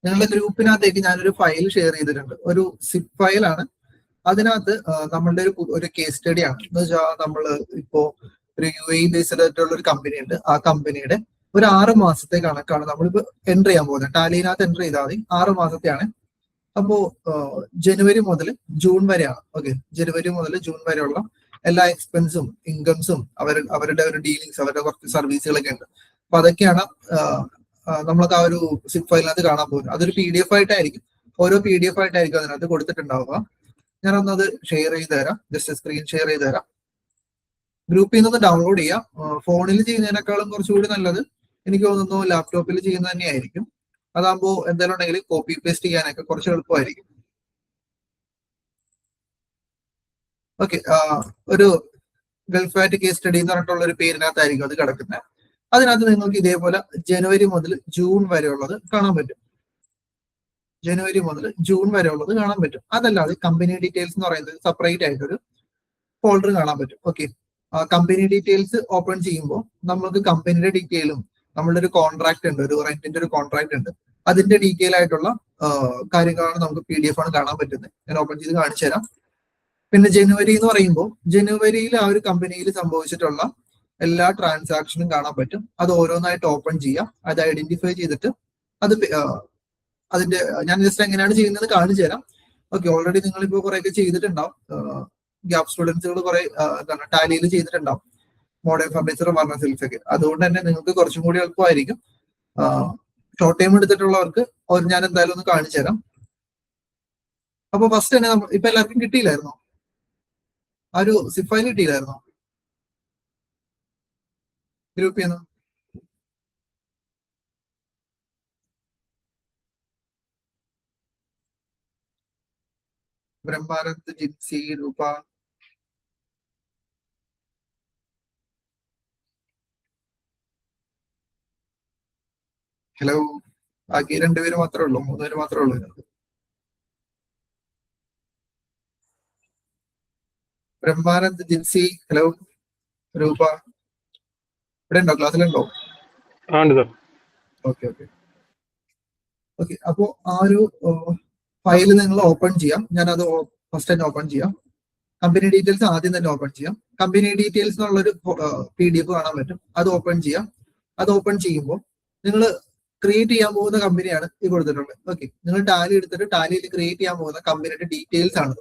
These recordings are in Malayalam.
ഞങ്ങളുടെ ഗ്രൂപ്പിനകത്തേക്ക് ഞാനൊരു ഫയൽ ഷെയർ ചെയ്തിട്ടുണ്ട്. ഒരു സിപ്പ് ഫയലാണ്. അതിനകത്ത് നമ്മളുടെ ഒരു കേസ് സ്റ്റഡി ആണ്. എന്ന് വെച്ചാൽ നമ്മൾ ഇപ്പോ ഒരു UAE ബേസ്ഡ് ആയിട്ടുള്ള ഒരു കമ്പനി ഉണ്ട്. ആ കമ്പനിയുടെ ഒരു 6 മാസത്തെ കണക്കാണ് നമ്മളിപ്പോ എൻ്റർ ചെയ്യാൻ പോകുന്നത്. ടാലിനകത്ത് എൻ്റർ ചെയ്താൽ മതി. 6 മാസത്തെയാണ്. അപ്പോ ജനുവരി മുതൽ ജൂൺ വരെയാണ്. ഓക്കെ, ജനുവരി മുതൽ ജൂൺ വരെയുള്ള എല്ലാ എക്സ്പെൻസും ഇൻകംസും അവരുടെ ഒരു ഡീലിങ്സ്, അവരുടെ കുറച്ച് സർവീസുകളൊക്കെ ഉണ്ട്. അപ്പൊ അതൊക്കെയാണ് നമ്മൾക്ക് ആ ഒരു സിപ്പ് ഫയലിനകത്ത് കാണാൻ പോകുന്നത്. അതൊരു PDF ആയിട്ടായിരിക്കും. ഓരോ PDF ആയിട്ടായിരിക്കും അതിനകത്ത് കൊടുത്തിട്ടുണ്ടാവുക. ഞാനൊന്നത് ഷെയർ ചെയ്ത് തരാം. ജസ്റ്റ് സ്ക്രീൻ ഷെയർ ചെയ്ത് തരാം. ഗ്രൂപ്പിൽ നിന്നൊന്ന് ഡൗൺലോഡ് ചെയ്യാം. ഫോണിൽ ചെയ്യുന്നതിനേക്കാളും കുറച്ചുകൂടി നല്ലത് എനിക്ക് തോന്നുന്നു ലാപ്ടോപ്പിൽ ചെയ്യുന്നത് തന്നെയായിരിക്കും. അതാകുമ്പോൾ എന്തെങ്കിലും ഉണ്ടെങ്കിൽ കോപ്പി പേസ്റ്റ് ചെയ്യാനൊക്കെ കുറച്ച് എളുപ്പമായിരിക്കും. ഓക്കെ, ഒരു ഗൾഫാറ്റ് കേസ് സ്റ്റഡി എന്ന് പറഞ്ഞിട്ടുള്ള ഒരു പേരിനകത്തായിരിക്കും അത് കിടക്കുന്നത്. അതിനകത്ത് നിങ്ങൾക്ക് ഇതേപോലെ ജനുവരി മുതൽ ജൂൺ വരെ ഉള്ളത് കാണാൻ പറ്റും. ജനുവരി മുതൽ ജൂൺ വരെ ഉള്ളത് കാണാൻ പറ്റും. അതല്ലാതെ കമ്പനി ഡീറ്റെയിൽസ് എന്ന് പറയുന്നത് സെപ്പറേറ്റ് ആയിട്ടൊരു ഫോൾഡർ കാണാൻ പറ്റും. ഓക്കെ, കമ്പനി ഡീറ്റെയിൽസ് ഓപ്പൺ ചെയ്യുമ്പോൾ നമുക്ക് കമ്പനിയുടെ ഡീറ്റെയിലും നമ്മളുടെ ഒരു കോൺട്രാക്ട് ഉണ്ട്, ഒരു റെന്റിന്റെ ഒരു കോൺട്രാക്ട് ഉണ്ട്, അതിന്റെ ഡീറ്റെയിൽ ആയിട്ടുള്ള കാര്യങ്ങളാണ് നമുക്ക് PDF ആണ് കാണാൻ പറ്റുന്നത്. ഞാൻ ഓപ്പൺ ചെയ്ത് കാണിച്ചു തരാം. പിന്നെ ജനുവരി എന്ന് പറയുമ്പോൾ ജനുവരിയിൽ ആ ഒരു കമ്പനിയിൽ സംഭവിച്ചിട്ടുള്ള എല്ലാ ട്രാൻസാക്ഷനും കാണാൻ പറ്റും. അത് ഓരോന്നായിട്ട് ഓപ്പൺ ചെയ്യാം. അത് ഐഡന്റിഫൈ ചെയ്തിട്ട് അത് അതിന്റെ ഞാൻ ജസ്റ്റ് എങ്ങനെയാണ് ചെയ്യുന്നത് കാണിച്ചു തരാം. ഓക്കെ, ഓൾറെഡി നിങ്ങളിപ്പോ കുറെയൊക്കെ ചെയ്തിട്ടുണ്ടാവും. ഗ്യാപ് സ്റ്റുഡൻസുകൾ കുറെ എന്താണ് ടാലിയിൽ ചെയ്തിട്ടുണ്ടാവും, മോഡേൺ ഫർണിച്ചർ പറഞ്ഞ സിൽസ് ഒക്കെ. അതുകൊണ്ട് തന്നെ നിങ്ങൾക്ക് കുറച്ചും കൂടി എളുപ്പമായിരിക്കും. ഷോർട്ട് ടൈം എടുത്തിട്ടുള്ളവർക്ക് ഞാൻ എന്തായാലും ഒന്ന് കാണിച്ചു തരാം. അപ്പൊ ഫസ്റ്റ് തന്നെ ഇപ്പൊ എല്ലാവർക്കും കിട്ടിയില്ലായിരുന്നോ? ആ ഒരു സിപ്പ് ഫയൽ കിട്ടിയില്ലായിരുന്നോ ഗ്രൂപ്പിൽ നിന്ന്? ബ്രഹ്മാനന്ദ്, ജിൻസി, രൂപ, ഹലോ. ബാക്കി 2 പേര് മാത്രമേ ഉള്ളൂ, 3 പേര് മാത്രമേ ഉള്ളൂ. ബ്രഹ്മാനന്ദ്, ജിൻസി, ഹലോ, രൂപ ഇവിടെ ഉണ്ടോ? ക്ലാസ്സിലുണ്ടോ? Okay okay okay. അപ്പോ ആ ഒരു ഫയൽ നിങ്ങൾ ഓപ്പൺ ചെയ്യാം. ഞാനത് ഫസ്റ്റ് തന്നെ ഓപ്പൺ ചെയ്യാം. കമ്പനി ഡീറ്റെയിൽസ് ആദ്യം തന്നെ ഓപ്പൺ ചെയ്യാം. കമ്പനി ഡീറ്റെയിൽസ് എന്നുള്ളൊരു PDF കാണാൻ പറ്റും. അത് ഓപ്പൺ ചെയ്യാം. അത് ഓപ്പൺ ചെയ്യുമ്പോൾ നിങ്ങൾ ക്രിയേറ്റ് ചെയ്യാൻ പോകുന്ന കമ്പനിയാണ് ഈ കൊടുത്തിട്ടുള്ളത്. ഓക്കെ, നിങ്ങൾ ടാലി എടുത്തിട്ട് ടാലിയിൽ ക്രിയേറ്റ് ചെയ്യാൻ പോകുന്ന കമ്പനിയുടെ ഡീറ്റെയിൽസ് ആണ്.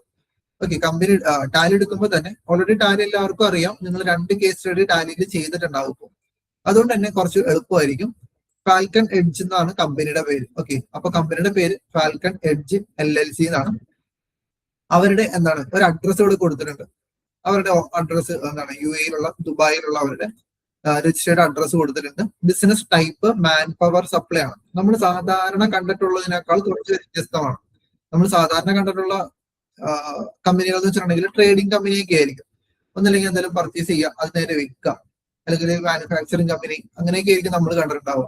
ഓക്കെ, കമ്പനി ടാലി എടുക്കുമ്പോൾ തന്നെ ഓൾറെഡി ടാലി എല്ലാവർക്കും അറിയാം. നിങ്ങൾ 2 കേസ് സ്റ്റഡി ടാലിയിൽ ചെയ്തിട്ടുണ്ടാവും. ഇപ്പോൾ അതുകൊണ്ട് തന്നെ കുറച്ച് എളുപ്പമായിരിക്കും. ഫാൽക്കൺ എഡ്ജ് എന്നാണ് കമ്പനിയുടെ പേര്. ഓക്കെ, അപ്പൊ കമ്പനിയുടെ പേര് ഫാൽക്കൺ എഡ്ജ് LLC എന്നാണ്. അവരുടെ എന്താണ് ഒരു അഡ്രസ് ഇവിടെ കൊടുത്തിട്ടുണ്ട്. അവരുടെ അഡ്രസ് എന്താണ് UAE-യിലുള്ള ദുബായിലുള്ള അവരുടെ രജിസ്റ്റേർഡ് അഡ്രസ് കൊടുത്തിട്ടുണ്ട്. ബിസിനസ് ടൈപ്പ് മാൻ പവർ സപ്ലൈ ആണ്. നമ്മൾ സാധാരണ കണ്ടിട്ടുള്ളതിനേക്കാൾ കുറച്ച് വ്യത്യസ്തമാണ്. നമ്മൾ സാധാരണ കണ്ടിട്ടുള്ള കമ്പനികൾ എന്ന് വെച്ചിട്ടുണ്ടെങ്കിൽ ട്രേഡിംഗ് കമ്പനിയൊക്കെ ആയിരിക്കും. ഒന്നില്ലെങ്കിൽ എന്തെങ്കിലും പർച്ചേസ് ചെയ്യുക, അത് നേരെ വിൽക്കുക, അല്ലെങ്കിൽ മാനുഫാക്ചറിങ് കമ്പനി, അങ്ങനെയൊക്കെ ആയിരിക്കും നമ്മൾ കണ്ടിട്ടുണ്ടാവുക.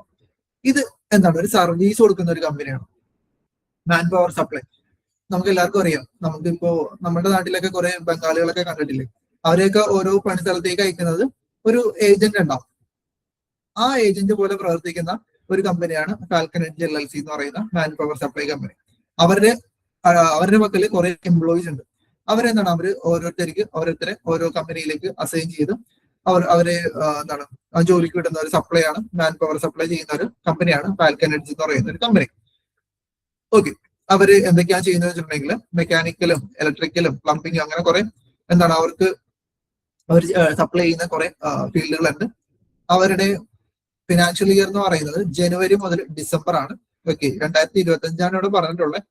ഇത് എന്താണ് ഒരു സർവീസ് കൊടുക്കുന്ന ഒരു കമ്പനിയാണ്, മാൻ പവർ സപ്ലൈ. നമുക്ക് എല്ലാവർക്കും അറിയാം. നമുക്കിപ്പോ നമ്മുടെ നാട്ടിലൊക്കെ കുറെ ബംഗാളികളൊക്കെ കണ്ടിട്ടില്ലേ? അവരെയൊക്കെ ഓരോ പണി സ്ഥലത്തേക്ക് അയക്കുന്നത് ഒരു ഏജന്റ് ഉണ്ടാവും. ആ ഏജന്റ് പോലെ പ്രവർത്തിക്കുന്ന ഒരു കമ്പനിയാണ് ഫാൽക്കൺ എഡ്ജ് LLC എന്ന് പറയുന്ന മാൻ പവർ സപ്ലൈ കമ്പനി. അവരുടെ പക്കല് കുറെ എംപ്ലോയീസ് ഉണ്ട്. അവരെന്താണ് ഓരോരുത്തരെ ഓരോ കമ്പനിയിലേക്ക് അസൈൻ ചെയ്ത് അവരെ എന്താണ് ജോലിക്ക് വിടുന്ന ഒരു സപ്ലൈ ആണ്. മാൻ പവർ സപ്ലൈ ചെയ്യുന്ന ഒരു കമ്പനിയാണ് ഫാൽക്കൺ എഡ്ജ് എന്ന് പറയുന്ന ഒരു കമ്പനി. ഓക്കെ, അവര് എന്തൊക്കെയാണ് ചെയ്യുന്നത് വെച്ചിട്ടുണ്ടെങ്കിൽ മെക്കാനിക്കലും ഇലക്ട്രിക്കലും പ്ലംബിങ്ങും അങ്ങനെ കുറെ എന്താണ് അവർ സപ്ലൈ ചെയ്യുന്ന കുറെ ഫീൽഡുകളുണ്ട്. അവരുടെ ഫിനാൻഷ്യൽ ഇയർ എന്ന് പറയുന്നത് ജനുവരി മുതൽ ഡിസംബർ ആണ്. ഓക്കെ, 2025 ഇവിടെ പറഞ്ഞിട്ടുള്ളത്.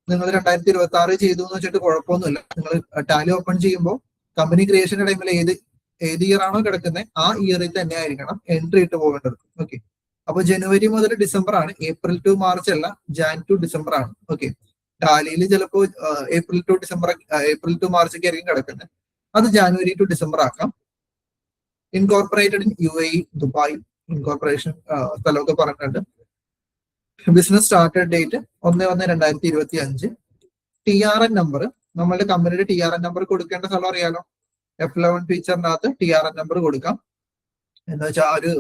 നിങ്ങൾ 2026 ചെയ്തു എന്ന് വെച്ചിട്ട് കുഴപ്പമൊന്നുമില്ല. നിങ്ങൾ ടാലി ഓപ്പൺ ചെയ്യുമ്പോൾ കമ്പനി ക്രിയേഷന്റെ ടൈമിൽ ഏത് ഇയർ ആണോ കിടക്കുന്നത് ആ ഇയറിൽ തന്നെ ആയിരിക്കണം എൻട്രി ഇട്ട് പോകേണ്ടത്. ഓക്കെ, അപ്പൊ ജനുവരി മുതൽ ഡിസംബർ ആണ്. ഏപ്രിൽ ടു മാർച്ച് അല്ല, ജാൻ ടു ഡിസംബർ ആണ്. ഓക്കെ, ടാലിയിൽ ചിലപ്പോ ഏപ്രിൽ ടു മാർച്ച് ഒക്കെ ആയിരിക്കും കിടക്കുന്നത്. അത് ജാനുവരി ടു ഡിസംബർ ആക്കാം. Incorporated in UAE Dubai incorporation സ്ഥലമൊക്കെ പറഞ്ഞിട്ടുണ്ട്. Business started date 1/1/2025. TRN number, നമ്മളുടെ കമ്പനിയുടെ TRN നമ്പർ കൊടുക്കേണ്ട സ്ഥലം അറിയാലോ. F11 ഫീച്ചറിനകത്ത് TRN നമ്പർ കൊടുക്കാം. എന്ന് വെച്ചാൽ ഒരു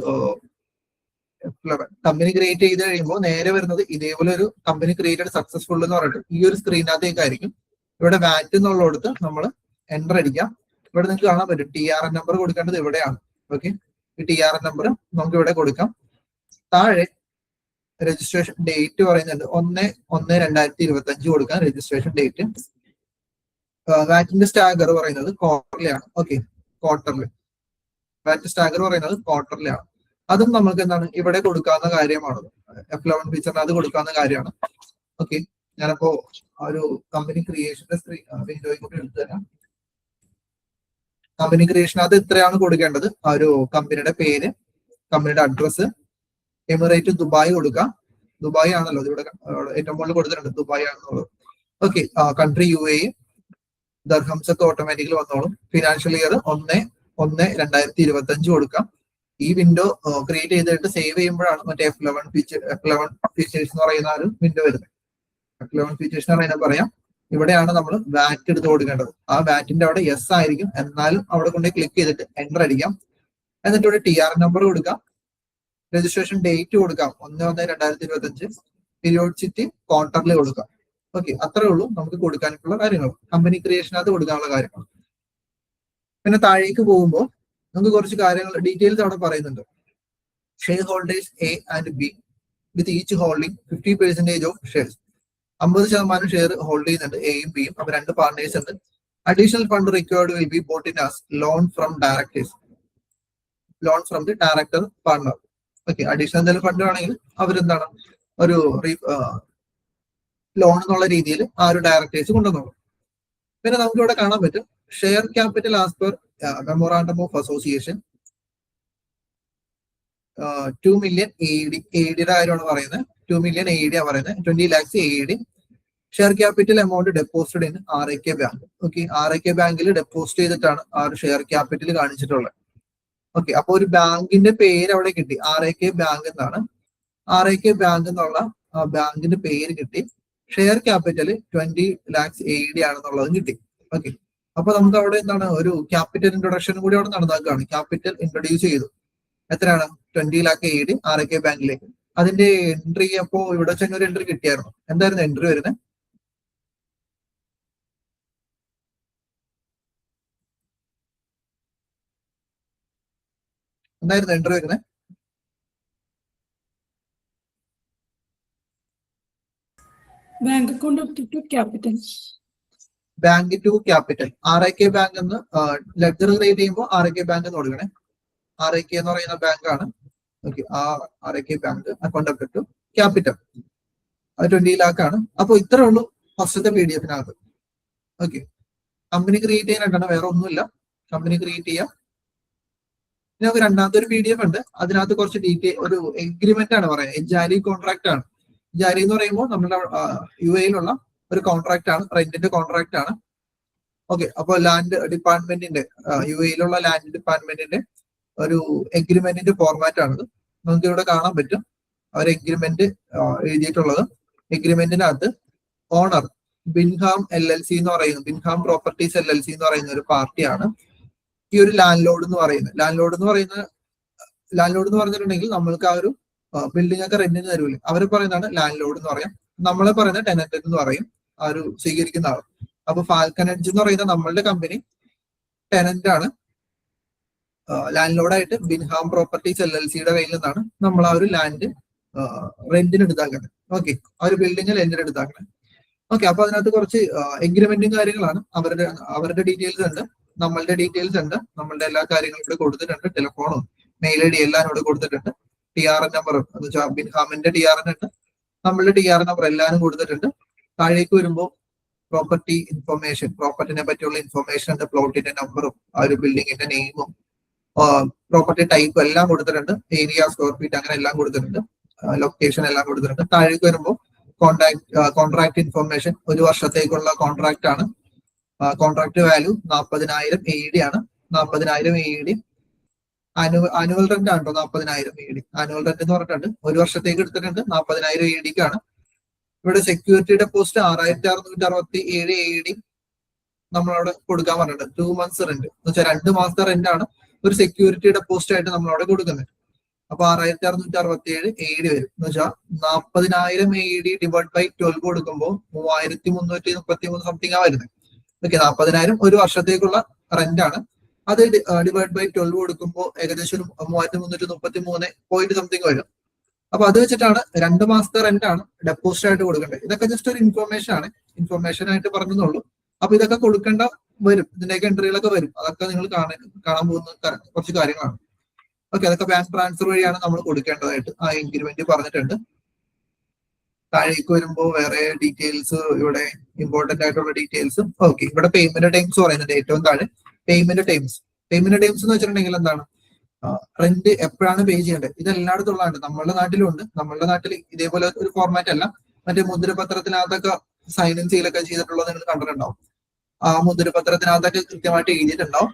F11 കമ്പനി ക്രിയേറ്റ് ചെയ്ത് കഴിയുമ്പോൾ നേരെ വരുന്നത് ഇതേപോലെ ഒരു കമ്പനി ക്രിയേറ്റഡ് സക്സസ്ഫുൾ എന്ന് പറഞ്ഞിട്ട് ഈ ഒരു സ്ക്രീനകത്തേക്കായിരിക്കും. ഇവിടെ വാറ്റ് എന്നുള്ളടത്ത് നമ്മൾ എൻ്റർ അടിക്കാം. ഇവിടെ നിങ്ങൾക്ക് കാണാൻ പറ്റും TRN നമ്പർ കൊടുക്കേണ്ടത് ഇവിടെയാണ്. ഓക്കെ, ഈ TRN നമ്പർ നമുക്ക് ഇവിടെ കൊടുക്കാം. താഴെ രജിസ്ട്രേഷൻ ഡേറ്റ് പറയുന്നുണ്ട് 1/1/2025 കൊടുക്കാം രജിസ്ട്രേഷൻ ഡേറ്റ്. വാറ്റിന്റെ സ്റ്റാഗർ പറയുന്നത് ക്വാർട്ടർലിയാണ്. ഓക്കെ, ക്വാർട്ടർലി വാറ്റ് സ്റ്റാഗർ പറയുന്നത് ക്വാർട്ടർലിയാണ്. അതും നമുക്ക് എന്താണ് ഇവിടെ കൊടുക്കാവുന്ന കാര്യമാണ്. F11 ഫീച്ചറിന് അത് കൊടുക്കാവുന്ന കാര്യമാണ്. ഓക്കെ, ഞാനപ്പോ ഒരു കമ്പനി ക്രിയേഷന്റെ വിൻഡോയിൽ കൂടി എടുത്തു തരാം. കമ്പനി ക്രിയേഷനകത്ത് ഇത്രയാണ് കൊടുക്കേണ്ടത്. ആ ഒരു കമ്പനിയുടെ പേര്, കമ്പനിയുടെ അഡ്രസ്സ്, എമിറേറ്റ് ദുബായ് കൊടുക്കാം. ദുബായ് ആണല്ലോ ഇവിടെ ഏറ്റവും മുകളിൽ കൊടുത്തിട്ടുണ്ട്, ദുബായ് ആണെന്നുള്ളത്. ഓക്കെ, കൺട്രി UAE, ദർഹംസ് ഒക്കെ ഓട്ടോമാറ്റിക്കലി വന്നോളും. ഫിനാൻഷ്യൽ ഇയർ 1/1/2025 കൊടുക്കാം. ഈ വിൻഡോ ക്രിയേറ്റ് ചെയ്തിട്ട് സേവ് ചെയ്യുമ്പോഴാണ് മറ്റേ F11 ഫീച്ചേഴ്സ് എന്ന് പറയുന്ന ഒരു വിൻഡോ വരുന്നത്. F11 ഫീച്ചേഴ്സ് എന്ന് പറയുന്നത് പറയാം, ഇവിടെയാണ് നമ്മൾ വാറ്റ് എടുത്ത് കൊടുക്കേണ്ടത്. ആ വാറ്റിന്റെ അവിടെ യെസ് ആയിരിക്കും, എന്നാലും അവിടെ കൊണ്ട് ക്ലിക്ക് ചെയ്തിട്ട് എൻ്റർ അടിക്കാം. എന്നിട്ട് ഇവിടെ TRN നമ്പർ കൊടുക്കാം, രജിസ്ട്രേഷൻ ഡേറ്റ് കൊടുക്കാം 1/1/2025, പീരിയോഡിസിറ്റി ക്വാർട്ടർലി കൊടുക്കാം. ഓക്കെ, അത്രേ ഉള്ളൂ നമുക്ക് കൊടുക്കാനുള്ള കാര്യങ്ങൾ, കമ്പനി ക്രിയേഷനകത്ത് കൊടുക്കാനുള്ള കാര്യങ്ങൾ. പിന്നെ താഴേക്ക് പോകുമ്പോൾ നമുക്ക് കുറച്ച് കാര്യങ്ങൾ ഡീറ്റെയിൽസ് അവിടെ പറയുന്നുണ്ട്. Share holders A and B with each holding 50% of shares. 50% share hold ചെയ്യുന്നുണ്ട് എയും ബിയും. അപ്പൊ 2 പാർട്ട്നേഴ്സ് ഉണ്ട്. Additional fund required will be boat in as loan from directors, loan from the director partner. Okay, additional എന്തെങ്കിലും ഫണ്ട് ആണെങ്കിൽ അവരെന്താണ് ഒരു ലോൺ എന്നുള്ള രീതിയിൽ ആ ഒരു ഡയറക്ടേഴ്സ് കൊണ്ടുവന്നോളും. പിന്നെ നമുക്ക് ഇവിടെ കാണാൻ പറ്റും share capital as per memorandum of association 2 million AED. AEDയുടെ കാര്യമാണ് പറയുന്നത്. 2 million AED ആണ് പറയുന്നത്. 20 lakhs AED. Share capital amount deposited in RAK bank. Okay, RAK ബാങ്കിൽ ഡെപ്പോസിറ്റ് ചെയ്തിട്ടാണ് ആ ഒരു ഷെയർ ക്യാപിറ്റൽ കാണിച്ചിട്ടുള്ളത്. ഓക്കെ, അപ്പൊ ഒരു ബാങ്കിന്റെ പേര് അവിടെ കിട്ടി, RAK ബാങ്ക് എന്നാണ്. RAK ബാങ്ക് എന്നുള്ള ആ ബാങ്കിന്റെ പേര് കിട്ടി. ഷെയർ ക്യാപിറ്റൽ 20 lakhs AED ആണെന്നുള്ളതും കിട്ടി. ഓക്കെ, അപ്പൊ നമുക്ക് അവിടെ എന്താണ് ഒരു ക്യാപിറ്റൽ ഇൻട്രൊഡക്ഷൻ കൂടി അവിടെ നടന്നാക്കുകയാണ്. ക്യാപിറ്റൽ ഇൻട്രൊഡ്യൂസ് ചെയ്തു. എത്രയാണ്? 20 lakh AED RAK ബാങ്കിലേക്ക്. അതിന്റെ എൻട്രി അപ്പോ ഇവിടെ ചെന്ന ഒരു എൻട്രി കിട്ടിയായിരുന്നു. എന്തായിരുന്നു എൻട്രി വരുന്നത്? എന്തായിരുന്നു എൻട്രി വരുന്നത്? Bank account to capital. Bank to capital. RAK bank എന്ന് ലെഡ്ജർ ക്രിയേറ്റ് ചെയ്യുമ്പോൾ RAK ബാങ്ക് എന്ന് കൊടുക്കണേ. RAK എന്ന് പറയുന്ന ബാങ്കാണ്. ഓക്കെ, ആ RAK bank account to capital 20 lakh ആണ്. അപ്പൊ ഇത്രേ ഉള്ളൂ ഫസ്റ്റത്തെ PDF-നകത്ത്. ഓക്കെ, കമ്പനി ക്രിയേറ്റ് ചെയ്യാനായിട്ടാണ്, വേറെ ഒന്നുമില്ല. കമ്പനി ക്രിയേറ്റ് ചെയ്യാം. പിന്നെ നമുക്ക് രണ്ടാമത്തെ ഒരു PDF ഉണ്ട്. അതിനകത്ത് കുറച്ച് ഡീറ്റെയിൽ ഒരു എഗ്രിമെന്റ് ആണ് പറയുന്നത്. ജാരി കോൺട്രാക്ട് ആണ്. ജാരി എന്ന് പറയുമ്പോൾ നമ്മുടെ UAE-യിലുള്ള ഒരു കോൺട്രാക്ട് ആണ്, റെന്റിന്റെ കോൺട്രാക്ട് ആണ്. ഓക്കെ, അപ്പോൾ ലാൻഡ് ഡിപ്പാർട്ട്മെന്റിന്റെ UAE-യിലുള്ള ലാൻഡ് ഡിപ്പാർട്ട്മെന്റിന്റെ ഒരു എഗ്രിമെന്റിന്റെ ഫോർമാറ്റ് ആണിത്. നമുക്ക് ഇവിടെ കാണാൻ പറ്റും അവർ എഗ്രിമെന്റ് എഴുതിയിട്ടുള്ളത്. എഗ്രിമെന്റിനകത്ത് ഓണർ ബിൻഹാം LLC എന്ന് പറയുന്നത്, ബിൻഹാം പ്രോപ്പർട്ടീസ് LLC എന്ന് പറയുന്ന ഒരു പാർട്ടിയാണ് ഈ ഒരു ലാൻഡ് ലോഡ് എന്ന് പറയുന്നത്. ലാൻഡ് ലോഡ് എന്ന് പറഞ്ഞിട്ടുണ്ടെങ്കിൽ നമ്മൾക്ക് ആ ഒരു ബിൽഡിംഗ് ഒക്കെ റെന്റിന് തരൂല്ലേ, അവർ പറയുന്നതാണ് ലാൻഡ് ലോഡ് എന്ന് പറയാം. നമ്മളെ പറയുന്ന ടെനന്റ് എന്ന് പറയും, ആ ഒരു സ്വീകരിക്കുന്ന ആൾ. അപ്പൊ ഫാൽക്കൺ എഡ്ജ് എന്ന് പറയുന്ന നമ്മളുടെ കമ്പനി ടെനന്റ് ആണ്. ലാൻഡ് ലോഡായിട്ട് ബിൻഹാം പ്രോപ്പർട്ടീസ് LLC-യുടെ കയ്യിൽ നിന്നാണ് നമ്മൾ ആ ഒരു ലാൻഡ് റെന്റിന് എടുത്താക്കുന്നത്. ഓക്കെ, ആ ഒരു ബിൽഡിംഗ് റെന്റിന് എടുത്താക്കുന്നത്. ഓക്കെ, അപ്പൊ അതിനകത്ത് കുറച്ച് എഗ്രിമെന്റും കാര്യങ്ങളാണ്. അവരുടെ ഡീറ്റെയിൽസ് ഉണ്ട്, നമ്മളുടെ ഡീറ്റെയിൽസ് ഉണ്ട്, നമ്മളുടെ എല്ലാ കാര്യങ്ങളും ഇവിടെ കൊടുത്തിട്ടുണ്ട്. ടെലിഫോണും മെയിൽ ID എല്ലാം ഇവിടെ കൊടുത്തിട്ടുണ്ട്. TRN നമ്പർ എന്ന് വെച്ചാൽ ബിൻഹാമിന്റെ TRN ഉണ്ട്, നമ്മളുടെ TRN നമ്പർ എല്ലാവരും കൊടുത്തിട്ടുണ്ട്. താഴേക്ക് വരുമ്പോൾ പ്രോപ്പർട്ടി ഇൻഫർമേഷൻ, പ്രോപ്പർട്ടിനെ പറ്റിയുള്ള ഇൻഫർമേഷൻ ഉണ്ട്, പ്ലോട്ടിന്റെ നമ്പറും ആ ഒരു ബിൽഡിങ്ങിന്റെ നെയിമും പ്രോപ്പർട്ടി ടൈപ്പ് എല്ലാം കൊടുത്തിട്ടുണ്ട്. ഏരിയ, സ്ക്വയർ ഫീറ്റ് അങ്ങനെ എല്ലാം കൊടുത്തിട്ടുണ്ട്. ലൊക്കേഷൻ എല്ലാം കൊടുത്തിട്ടുണ്ട്. താഴേക്ക് വരുമ്പോൾ കോൺട്രാക്ട് ഇൻഫർമേഷൻ, 1 വർഷത്തേക്കുള്ള കോൺട്രാക്ട് ആണ്. കോൺട്രാക്ട് വാല്യൂ 40,000 AED ആണ്. 40,000 AED ആനുവൽ റെന്റ് ആണ് കേട്ടോ. 40,000 AED ആനുവൽ റെന്റ് എന്ന് പറഞ്ഞിട്ടുണ്ട്. 1 വർഷത്തേക്ക് എടുത്തിട്ടുണ്ട്. 40,000 AED-ക്കാണ്. ഇവിടെ സെക്യൂരിറ്റി ഡെപ്പോസിറ്റ് 6,667 AED നമ്മളവിടെ കൊടുക്കാൻ പറഞ്ഞിട്ടുണ്ട്. 2 months റെന്റ് എന്ന് വെച്ചാൽ 2 മാസത്തെ റെന്റ് ആണ് ഒരു സെക്യൂരിറ്റി ഡെപ്പോസിറ്റ് ആയിട്ട് നമ്മളവിടെ കൊടുക്കുന്നത്. അപ്പൊ 6667 AD വരും എന്ന് വെച്ചാൽ 40,000 AD ഡിവൈഡ് ബൈ 12 കൊടുക്കുമ്പോൾ 3333 സംതിങ് ആ വരുന്നത്. ഓക്കെ, 40,000 ഒരു വർഷത്തേക്കുള്ള റെന്റ് ആണ്. അത് ഡിവൈഡ് ബൈ 12 കൊടുക്കുമ്പോൾ ഏകദേശം ഒരു 3333 സംതിങ് വരും. അപ്പൊ അത് വെച്ചിട്ടാണ് 2 മാസത്തെ റെന്റ് ആണ് ഡെപ്പോസിറ്റ് ആയിട്ട് കൊടുക്കേണ്ടത്. ഇതൊക്കെ ജസ്റ്റ് ഒരു ഇൻഫർമേഷൻ ആണ്, ഇൻഫർമേഷൻ ആയിട്ട് പറഞ്ഞെന്നുള്ളൂ. അപ്പൊ ഇതൊക്കെ കൊടുക്കേണ്ട വരും, ഇതിന്റെയൊക്കെ എൻട്രികളൊക്കെ വരും. അതൊക്കെ നിങ്ങൾ കാണാൻ പോകുന്ന കുറച്ച് കാര്യങ്ങളാണ്. ഓക്കെ, അതൊക്കെ ബാങ്ക് ട്രാൻസ്ഫർ വഴിയാണ് നമ്മൾ കൊടുക്കേണ്ടതായിട്ട് ആ ഇൻക്രിമെന്റ് പറഞ്ഞിട്ടുണ്ട്. താഴേക്ക് വരുമ്പോൾ വേറെ ഡീറ്റെയിൽസ്, ഇവിടെ ഇമ്പോർട്ടന്റ് ആയിട്ടുള്ള ഡീറ്റെയിൽസ്. ഓക്കെ, ഇവിടെ പേയ്മെന്റ് ടൈംസ് പറയുന്നുണ്ട് ഏറ്റവും താഴെ. പേയ്മെന്റ് ടൈംസ് എന്ന് വെച്ചിട്ടുണ്ടെങ്കിൽ എന്താണ്, റെന്റ് എപ്പോഴാണ് പേ ചെയ്യേണ്ടത്, ഇത് എല്ലായിടത്തും ഉള്ളതാണ്. നമ്മളുടെ നാട്ടിലും ഉണ്ട്. നമ്മളുടെ നാട്ടിൽ ഇതേപോലെ ഒരു ഫോർമാറ്റ് അല്ല, മറ്റേ മുദ്രപത്രത്തിനകത്തൊക്കെ സൈൻ ഇൻ സീലൊക്കെ ചെയ്തിട്ടുള്ളത് നിങ്ങൾ കണ്ടിട്ടുണ്ടാവും. ആ മുദ്രപത്രത്തിനകത്തൊക്കെ കൃത്യമായിട്ട് എഴുതിയിട്ടുണ്ടാവും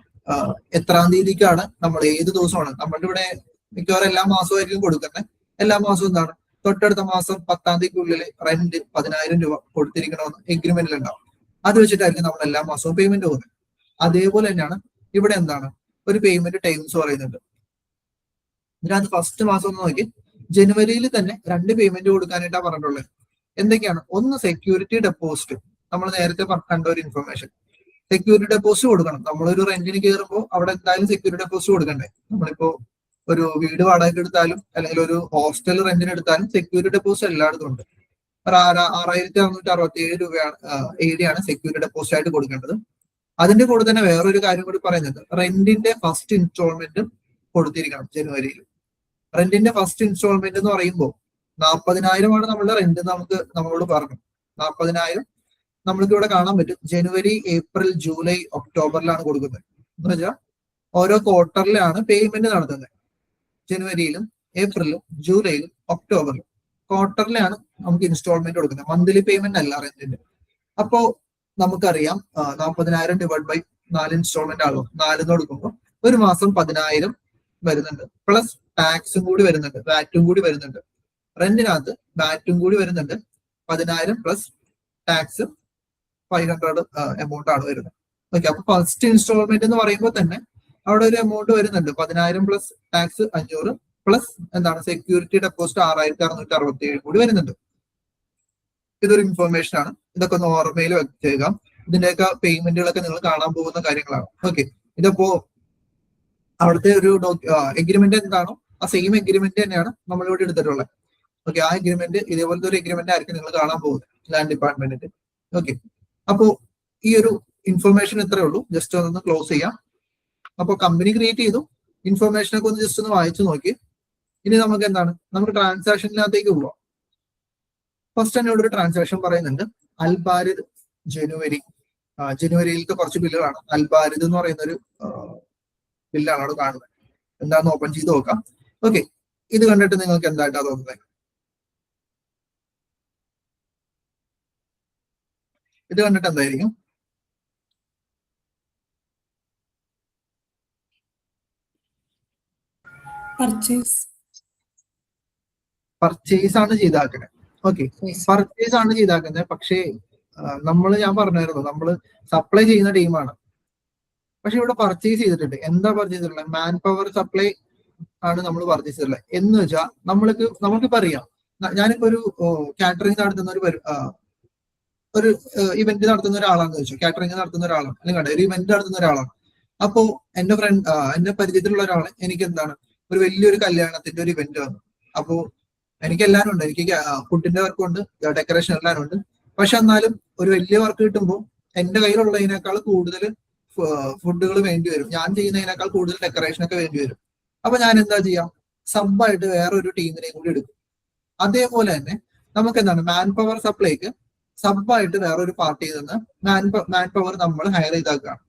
എത്രാം തീയതിക്കാണ് നമ്മൾ, ഏത് ദിവസമാണ്. നമ്മളുടെ ഇവിടെ മിക്കവാറും എല്ലാ മാസമായിരിക്കും കൊടുക്കുന്നത്. എല്ലാ മാസവും എന്താണ്, തൊട്ടടുത്ത മാസം 10-ാം തീയതിക്കുള്ളിൽ റെന്റ് 10,000 രൂപ കൊടുത്തിരിക്കണമെന്ന് എഗ്രിമെന്റിൽ ഉണ്ടാവും. അത് വെച്ചിട്ടായിരിക്കും നമ്മൾ എല്ലാ മാസവും പേയ്മെന്റ് പോകുന്നത്. അതേപോലെ തന്നെയാണ് ഇവിടെ എന്താണ്, ഒരു പേയ്മെന്റ് ടൈംസ് പറയുന്നുണ്ട്. ഇതിനകത്ത് ഫസ്റ്റ് മാസം ഒന്ന് നോക്കി, ജനുവരിയിൽ തന്നെ 2 പേയ്മെന്റ് കൊടുക്കാനായിട്ടാണ് പറഞ്ഞിട്ടുള്ളത്. എന്തൊക്കെയാണ്, ഒന്ന് സെക്യൂരിറ്റി ഡെപ്പോസിറ്റ്. നമ്മൾ നേരത്തെ കണ്ട ഒരു ഇൻഫർമേഷൻ, സെക്യൂരിറ്റി ഡെപ്പോസിറ്റ് കൊടുക്കണം. നമ്മളൊരു റെന്റിന് കയറുമ്പോൾ അവിടെ എന്തായാലും സെക്യൂരിറ്റി ഡെപ്പോസിറ്റ് കൊടുക്കണ്ടേ. നമ്മളിപ്പോ ഒരു വീട് വാടകയ്ക്ക് എടുത്താലും അല്ലെങ്കിൽ ഒരു ഹോസ്റ്റൽ റെന്റിന് എടുത്താലും സെക്യൂരിറ്റി ഡെപ്പോസിറ്റ് എല്ലായിടത്തും ഉണ്ട്. 6,667 രൂപയാണ് AD സെക്യൂരിറ്റി ഡെപ്പോസിറ്റ് ആയിട്ട് കൊടുക്കേണ്ടത്. അതിന്റെ കൂടെ തന്നെ വേറൊരു കാര്യം കൂടി പറയുന്നുണ്ട്, റെന്റിന്റെ ഫസ്റ്റ് ഇൻസ്റ്റാൾമെന്റും കൊടുത്തിരിക്കണം ജനുവരിയിൽ. റെന്റിന്റെ ഫസ്റ്റ് ഇൻസ്റ്റാൾമെന്റ് എന്ന് പറയുമ്പോൾ 40,000 ആണ് നമ്മളുടെ റെന്റ്. നമ്മളോട് പറഞ്ഞു 40,000 നമ്മൾക്ക് ഇവിടെ കാണാൻ പറ്റും. ജനുവരി, ഏപ്രിൽ, ജൂലൈ, ഒക്ടോബറിലാണ് കൊടുക്കുന്നത്. എന്ന് വെച്ചാൽ ഓരോ ക്വാർട്ടറിലാണ് പേയ്മെന്റ് നടത്തുന്നത്. ജനുവരിയിലും ഏപ്രിലും ജൂലൈയിലും ഒക്ടോബറിലും ക്വാർട്ടറിലാണ് നമുക്ക് ഇൻസ്റ്റാൾമെന്റ് കൊടുക്കുന്നത്. മന്ത്ലി പേയ്മെന്റ് അല്ല റെന്റിന്റെ. അപ്പോ നമുക്കറിയാം 40,000 ഡിവൈഡ് ബൈ 4 ഇൻസ്റ്റാൾമെന്റ് ആകും. 4 കൊടുക്കുമ്പോൾ ഒരു മാസം 10,000 വരുന്നുണ്ട്. പ്ലസ് ടാക്സും കൂടി വരുന്നുണ്ട്, വാറ്റും കൂടി വരുന്നുണ്ട്. റെന്റിനകത്ത് വാറ്റും കൂടി വരുന്നുണ്ട്. 10,000 പ്ലസ് ടാക്സ് 500 എമൗണ്ട് ആണ് വരുന്നത്. ഓക്കെ, അപ്പൊ ഫസ്റ്റ് ഇൻസ്റ്റാൾമെന്റ് എന്ന് പറയുമ്പോൾ തന്നെ അവിടെ ഒരു എമൗണ്ട് വരുന്നുണ്ട്. 10,000 പ്ലസ് ടാക്സ് 500 പ്ലസ് എന്താണ്, സെക്യൂരിറ്റി ഡെപ്പോസിറ്റ് 6,667 കൂടി വരുന്നുണ്ട്. ഇതൊരു ഇൻഫർമേഷൻ ആണ്. ഇതൊക്കെ ഒന്ന് ഓർമ്മയിൽ വെച്ചേക്കുക. ഇതിന്റെയൊക്കെ പേയ്മെന്റുകളൊക്കെ നിങ്ങൾ കാണാൻ പോകുന്ന കാര്യങ്ങളാണ്. ഓക്കെ, ഇതിപ്പോ അവിടുത്തെ ഒരു എഗ്രിമെന്റ് എന്താണോ ആ സെയിം എഗ്രിമെന്റ് തന്നെയാണ് നമ്മളിവിടെ എടുത്തിട്ടുള്ളത്. ഓക്കെ, ആ എഗ്രിമെന്റ് ഇതേപോലത്തെ ഒരു എഗ്രിമെന്റ് ആയിരിക്കും നിങ്ങൾ കാണാൻ പോകുന്നത് ലാൻഡ് ഡിപ്പാർട്ട്മെന്റിന്റെ. ഓക്കെ, അപ്പോ ഈ ഒരു ഇൻഫർമേഷൻ ഇത്രയേ ഉള്ളൂ. ജസ്റ്റ് ഒന്ന് ക്ലോസ് ചെയ്യാം. അപ്പൊ കമ്പനി ക്രിയേറ്റ് ചെയ്തു, ഇൻഫർമേഷനൊക്കെ ഒന്ന് ജസ്റ്റ് ഒന്ന് വായിച്ചു നോക്കി. ഇനി നമുക്ക് എന്താണ്, നമുക്ക് ട്രാൻസാക്ഷനിനകത്തേക്ക് പോവാം. ഫസ്റ്റ് തന്നെ ഇവിടെ ഒരു ട്രാൻസാക്ഷൻ പറയുന്നുണ്ട്, അൽബാരിദ് ജനുവരി. ജനുവരിയിലത്തെ കുറച്ച് ബില്ലുകളാണ്. അൽബാരിദ് എന്ന് പറയുന്ന ഒരു ബില്ലാണ് അവിടെ കാണുന്നത്. എന്താണെന്ന് ഓപ്പൺ ചെയ്ത് നോക്കാം. ഓക്കെ, ഇത് കണ്ടിട്ട് നിങ്ങൾക്ക് എന്തായിട്ടാ തോന്നുന്നത്? ഇത് കണ്ടിട്ട് എന്തായിരിക്കും? പർച്ചേസ് ആണ് ചെയ്താക്കുന്നത്. ഓക്കെ, പർച്ചേസ് ആണ് ചെയ്താക്കുന്നത്. പക്ഷേ ഞാൻ പറഞ്ഞായിരുന്നു, നമ്മൾ സപ്ലൈ ചെയ്യുന്ന ടീമാണ്. പക്ഷെ ഇവിടെ പർച്ചേസ് ചെയ്തിട്ടുണ്ട്. എന്താ പർച്ചേസ് ചെയ്തിട്ടുള്ളത്? മാൻ പവർ സപ്ലൈ ആണ് നമ്മൾ പർച്ചേസ് ചെയ്തിട്ടുള്ളത്. എന്ന് വെച്ചാൽ നമുക്കിപ്പോ അറിയാം, ഞാനിപ്പോ ഒരു കാറ്ററിംഗ് നടത്തുന്ന ഒരു ഇവന്റ് നടത്തുന്ന ഒരാളാണെന്ന് വെച്ചു. കാറ്ററിംഗ് നടത്തുന്ന ഒരാളാണ്, അല്ലെങ്കിൽ ഒരു ഇവന്റ് നടത്തുന്ന ഒരാളാണ്. അപ്പോ എന്റെ പരിചയത്തിലുള്ള ഒരാള് എനിക്ക് എന്താണ്, ഒരു വലിയൊരു കല്യാണത്തിന്റെ ഒരു ഇവന്റ് വന്നു. അപ്പോ എനിക്ക് എല്ലാവരും ഉണ്ട്, എനിക്ക് ഫുഡിന്റെ വർക്കും ഉണ്ട്, ഡെക്കറേഷൻ എല്ലാവരും ഉണ്ട്. പക്ഷെ എന്നാലും ഒരു വലിയ വർക്ക് കിട്ടുമ്പോൾ എന്റെ കയ്യിലുള്ളതിനേക്കാൾ കൂടുതൽ ഫുഡുകൾ വേണ്ടി വരും. ഞാൻ ചെയ്യുന്നതിനേക്കാൾ കൂടുതൽ ഡെക്കറേഷൻ ഒക്കെ വേണ്ടി വരും. അപ്പൊ ഞാൻ എന്താ ചെയ്യാം, സബ്ബായിട്ട് വേറൊരു ടീമിനെയും കൂടി എടുക്കും. അതേപോലെ തന്നെ നമുക്ക് എന്താണ്, മാൻ പവർ സപ്ലൈക്ക് സബ്ബായിട്ട് വേറൊരു പാർട്ടിയിൽ നിന്ന് മാൻ പവർ നമ്മൾ ഹയർ ചെയ്താക്കുകയാണ്.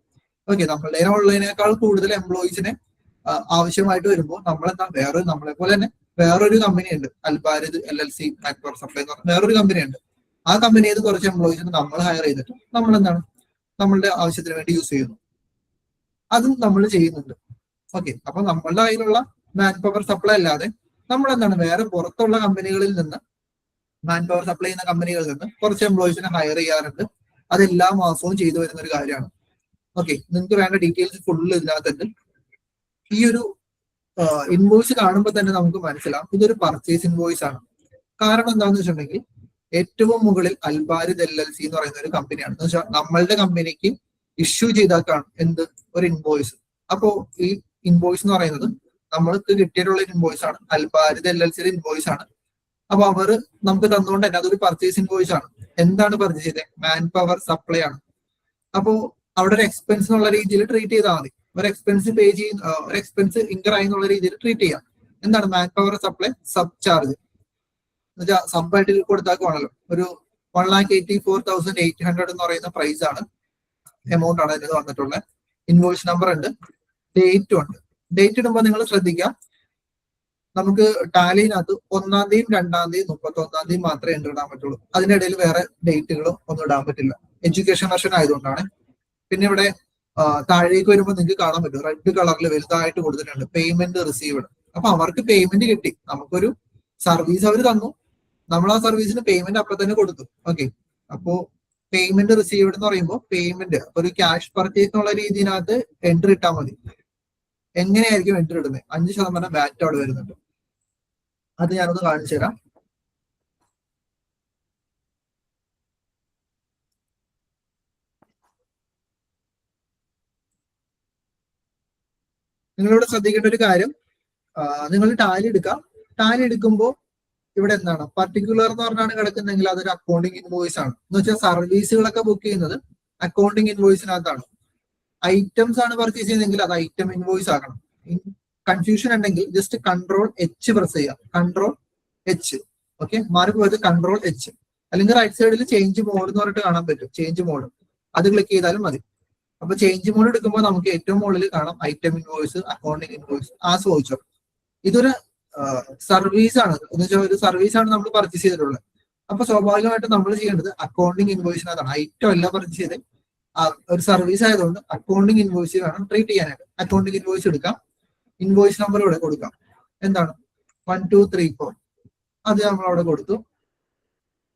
ഓക്കെ, നമ്മളുടെ ഉള്ളതിനേക്കാൾ കൂടുതൽ എംപ്ലോയീസിനെ ആവശ്യമായിട്ട് വരുമ്പോൾ നമ്മളെന്താ, നമ്മളെ പോലെ തന്നെ വേറൊരു കമ്പനി ഉണ്ട്, അൽബാരിദ് LLC മാൻ പവർ സപ്ലൈ എന്ന് പറഞ്ഞ വേറൊരു കമ്പനി ഉണ്ട്. ആ കമ്പനിയിൽ കുറച്ച് എംപ്ലോയീസിനെ നമ്മൾ ഹയർ ചെയ്തിട്ട് നമ്മൾ എന്താണ്, നമ്മളുടെ ആവശ്യത്തിന് വേണ്ടി യൂസ് ചെയ്യുന്നു. അതും നമ്മൾ ചെയ്യുന്നുണ്ട്. ഓക്കെ, അപ്പൊ നമ്മളുടെ കയ്യിലുള്ള മാൻ പവർ സപ്ലൈ അല്ലാതെ നമ്മൾ എന്താണ്, വേറെ പുറത്തുള്ള കമ്പനികളിൽ നിന്ന്, മാൻ പവർ സപ്ലൈ ചെയ്യുന്ന കമ്പനികളിൽ നിന്ന് കുറച്ച് എംപ്ലോയീസിനെ ഹയർ ചെയ്യാറുണ്ട്. അത് എല്ലാ മാസവും ചെയ്തു വരുന്ന ഒരു കാര്യമാണ്. ഓക്കെ, നിങ്ങൾക്ക് വേണ്ട ഡീറ്റെയിൽസ് ഫുള്ള് ഇതിനകത്തുണ്ട്. ഈ ഒരു ഇൻവോയ്സ് കാണുമ്പോൾ തന്നെ നമുക്ക് മനസ്സിലാവും ഇതൊരു പർച്ചേസ് ഇൻവോയ്സ് ആണ്. കാരണം എന്താണെന്ന് വെച്ചിട്ടുണ്ടെങ്കിൽ ഏറ്റവും മുകളിൽ അൽബാരിദ് LLC എന്ന് പറയുന്ന ഒരു കമ്പനിയാണ്. എന്ന് വെച്ചാൽ നമ്മളുടെ കമ്പനിക്ക് ഇഷ്യൂ ചെയ്താക്കാണ് എന്ത് ഒരു ഇൻവോയ്സ്. അപ്പോ ഈ ഇൻവോയ്സ് എന്ന് പറയുന്നത് നമ്മൾക്ക് കിട്ടിയിട്ടുള്ള ഇൻവോയ്സ് ആണ്, അൽബാരിദ് LLCയുടെ ഇൻവോയ്സ് ആണ്. അപ്പൊ അവർ നമുക്ക് തന്നുകൊണ്ട് തന്നെ അതൊരു പർച്ചേസ് ഇൻവോയ്സ് ആണ്. എന്താണ് പർച്ചേസ് ചെയ്തത്? മാൻ പവർ സപ്ലൈ ആണ്. അപ്പോ അവിടെ ഒരു എക്സ്പെൻസ് എന്നുള്ള രീതിയിൽ ട്രീറ്റ് ചെയ്താൽ മതി. ഒരു എക്സ്പെൻസ് പേ ചെയ്യുന്ന ഒരു എക്സ്പെൻസ് ഇൻകർ ആയി എന്നുള്ള രീതിയിൽ ട്രീറ്റ് ചെയ്യാം. എന്താണ് മാൻ പവർ സപ്ലൈ സബ് ചാർജ് എന്നുവെച്ചാൽ സബ് ആയിട്ട് കൊടുത്താക്കുവാണല്ലോ. ഒരു 1,84,800 എന്ന് പറയുന്ന പ്രൈസ് ആണ്, എമൗണ്ട് ആണ് അതിന് വന്നിട്ടുള്ളത്. ഇൻവോയ്സ് നമ്പർ ഉണ്ട്, ഡേറ്റും ഉണ്ട്. ഡേറ്റ് ഇടുമ്പോൾ നിങ്ങൾ ശ്രദ്ധിക്കുക, നമുക്ക് ടാലിനകത്ത് 1-ാം തീയതി 2-ാം തീയതി 31-ാം തീയതി മാത്രമേ എൻ്റർ ഇടാൻ പറ്റുള്ളൂ. അതിന്റെ ഇടയിൽ വേറെ ഡേറ്റുകളും ഒന്നും ഇടാൻ പറ്റില്ല, എഡ്യൂക്കേഷൻ വെർഷൻ ആയതുകൊണ്ടാണ്. പിന്നെ ഇവിടെ താഴേക്ക് വരുമ്പോൾ നിങ്ങൾക്ക് കാണാൻ പറ്റും, റെഡ് കളറിൽ വലുതായിട്ട് കൊടുത്തിട്ടുണ്ട് പേയ്മെന്റ് റിസീവ്ഡ്. അപ്പൊ അവർക്ക് പേയ്മെന്റ് കിട്ടി, നമുക്കൊരു സർവീസ് അവർ തന്നു, നമ്മൾ ആ സർവീസിന് പേയ്മെന്റ് അപ്പൊ തന്നെ കൊടുത്തു. ഓക്കെ, അപ്പോ പേയ്മെന്റ് റിസീവ്ഡ് എന്ന് പറയുമ്പോൾ പേയ്മെന്റ് ഒരു ക്യാഷ് പർച്ചേസ് എന്നുള്ള രീതിയിനകത്ത് എൻട്രി ഇട്ടാൽ മതി. എങ്ങനെയായിരിക്കും എൻട്രി ഇടുന്നത്? 5% വാറ്റ് അവിടെ വരുന്നുണ്ട്. അത് ഞാനൊന്ന് കാണിച്ചു തരാം. നിങ്ങളിവിടെ ശ്രദ്ധിക്കേണ്ട ഒരു കാര്യം, നിങ്ങൾ ടാലി എടുക്കാം. ടാലി എടുക്കുമ്പോൾ ഇവിടെ എന്താണ് പർട്ടിക്കുലർ എന്ന് പറഞ്ഞാണ് കിടക്കുന്നെങ്കിൽ അതൊരു അക്കൗണ്ടിങ് ഇൻവോയ്സ് ആണ്. എന്ന് വെച്ചാൽ സർവീസുകളൊക്കെ ബുക്ക് ചെയ്യുന്നത് അക്കൗണ്ടിങ് ഇൻവോയ്സിനകത്താണ്. ഐറ്റംസ് ആണ് പർച്ചേസ് ചെയ്യുന്നതെങ്കിൽ അത് ഐറ്റം ഇൻവോയ്സ് ആക്കണം. കൺഫ്യൂഷൻ ഉണ്ടെങ്കിൽ ജസ്റ്റ് Ctrl+H പ്രസ് ചെയ്യാം. Ctrl+H. ഓക്കെ, മാറിപ്പോയത് Ctrl+H. അല്ലെങ്കിൽ റൈറ്റ് സൈഡിൽ ചേഞ്ച് മോഡ് എന്ന് പറഞ്ഞിട്ട് കാണാൻ പറ്റും. ചേഞ്ച് മോഡ് അത് ക്ലിക്ക് ചെയ്താലും മതി. അപ്പൊ ചേഞ്ച് മോഡ് എടുക്കുമ്പോൾ നമുക്ക് ഏറ്റവും മുകളിൽ കാണാം item invoice, accounting invoice, as voucher. ഇതൊരു സർവീസ് ആണ്, എന്ന് വെച്ചാൽ ഒരു സർവീസ് ആണ് നമ്മൾ പർച്ചേസ് ചെയ്തിട്ടുള്ളത്. അപ്പൊ സ്വാഭാവികമായിട്ടും നമ്മൾ ചെയ്യേണ്ടത് അക്കൗണ്ടിങ് ഇൻവോയ്സിനകത്താണ്. ഐറ്റം അല്ല പർച്ചേസ് ചെയ്ത്, ഒരു സർവീസ് ആയതുകൊണ്ട് അക്കൗണ്ടിങ് ഇൻവോയ്സ് വേണം ട്രീറ്റ് ചെയ്യാനായിട്ട്. അക്കൗണ്ടിങ് ഇൻവോയ്സ് എടുക്കാം, ഇൻവോയ്സ് നമ്പർ ഇവിടെ കൊടുക്കാം. എന്താണ് 1234, അത് നമ്മൾ അവിടെ കൊടുത്തു.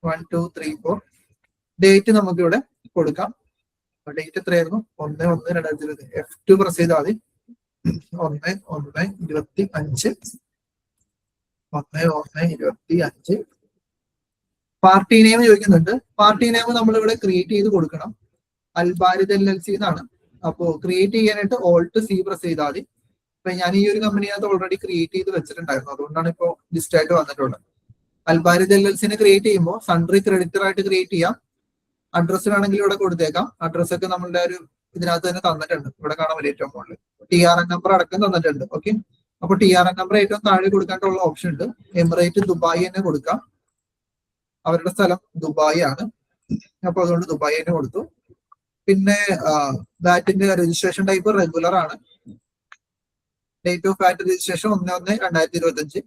1234. ഡേറ്റ് നമുക്ക് ഇവിടെ കൊടുക്കാം. ഡേറ്റ് എത്രയായിരുന്നു? 1/1/2020. F2 പ്രസ് ചെയ്താൽ മതി. 1/1/25. 1/1/25. പാർട്ടി നെയിം ചോദിക്കുന്നുണ്ട്. പാർട്ടി നെയിം നമ്മൾ ഇവിടെ ക്രിയേറ്റ് ചെയ്ത് കൊടുക്കണം. അൽബാരിദ് LLC എന്നാണ്. അപ്പോ ക്രിയേറ്റ് ചെയ്യാനായിട്ട് Alt+C പ്രസ് ചെയ്താൽ മതി. അപ്പൊ ഞാൻ ഈ ഒരു കമ്പനിനകത്ത് ഓൾറെഡി ക്രിയേറ്റ് ചെയ്ത് വെച്ചിട്ടുണ്ടായിരുന്നു, അതുകൊണ്ടാണ് ഇപ്പോൾ ലിസ്റ്റ് ആയിട്ട് വന്നിട്ടുള്ളത്. അൽബാരിദ് LLCനെ ക്രിയേറ്റ് ചെയ്യുമ്പോൾ സൺട്രി ക്രെഡിറ്റർ ആയിട്ട് ക്രിയേറ്റ് ചെയ്യാം. അഡ്രസ് വേണമെങ്കിൽ ഇവിടെ കൊടുത്തേക്കാം. അഡ്രസ് ഒക്കെ നമ്മളുടെ ഒരു ഇതിനകത്ത് തന്നെ തന്നിട്ടുണ്ട്, ഇവിടെ കാണാൻ പറ്റും ഏറ്റവും മുകളിൽ. TRN നമ്പർ അടക്കം തന്നിട്ടുണ്ട്. ഓക്കെ, അപ്പൊ TRN നമ്പർ ഏറ്റവും താഴെ കൊടുക്കാനുള്ള ഓപ്ഷൻ ഉണ്ട്. എമിറേറ്റ് ദുബായ് തന്നെ കൊടുക്കാം. അവരുടെ സ്ഥലം ദുബായ് ആണ്, അപ്പൊ അതുകൊണ്ട് ദുബായ് തന്നെ കൊടുത്തു. പിന്നെ വാറ്റിന്റെ രജിസ്ട്രേഷൻ ടൈപ്പ് റെഗുലർ ആണ്. Date of VAT registration 1/1/2025.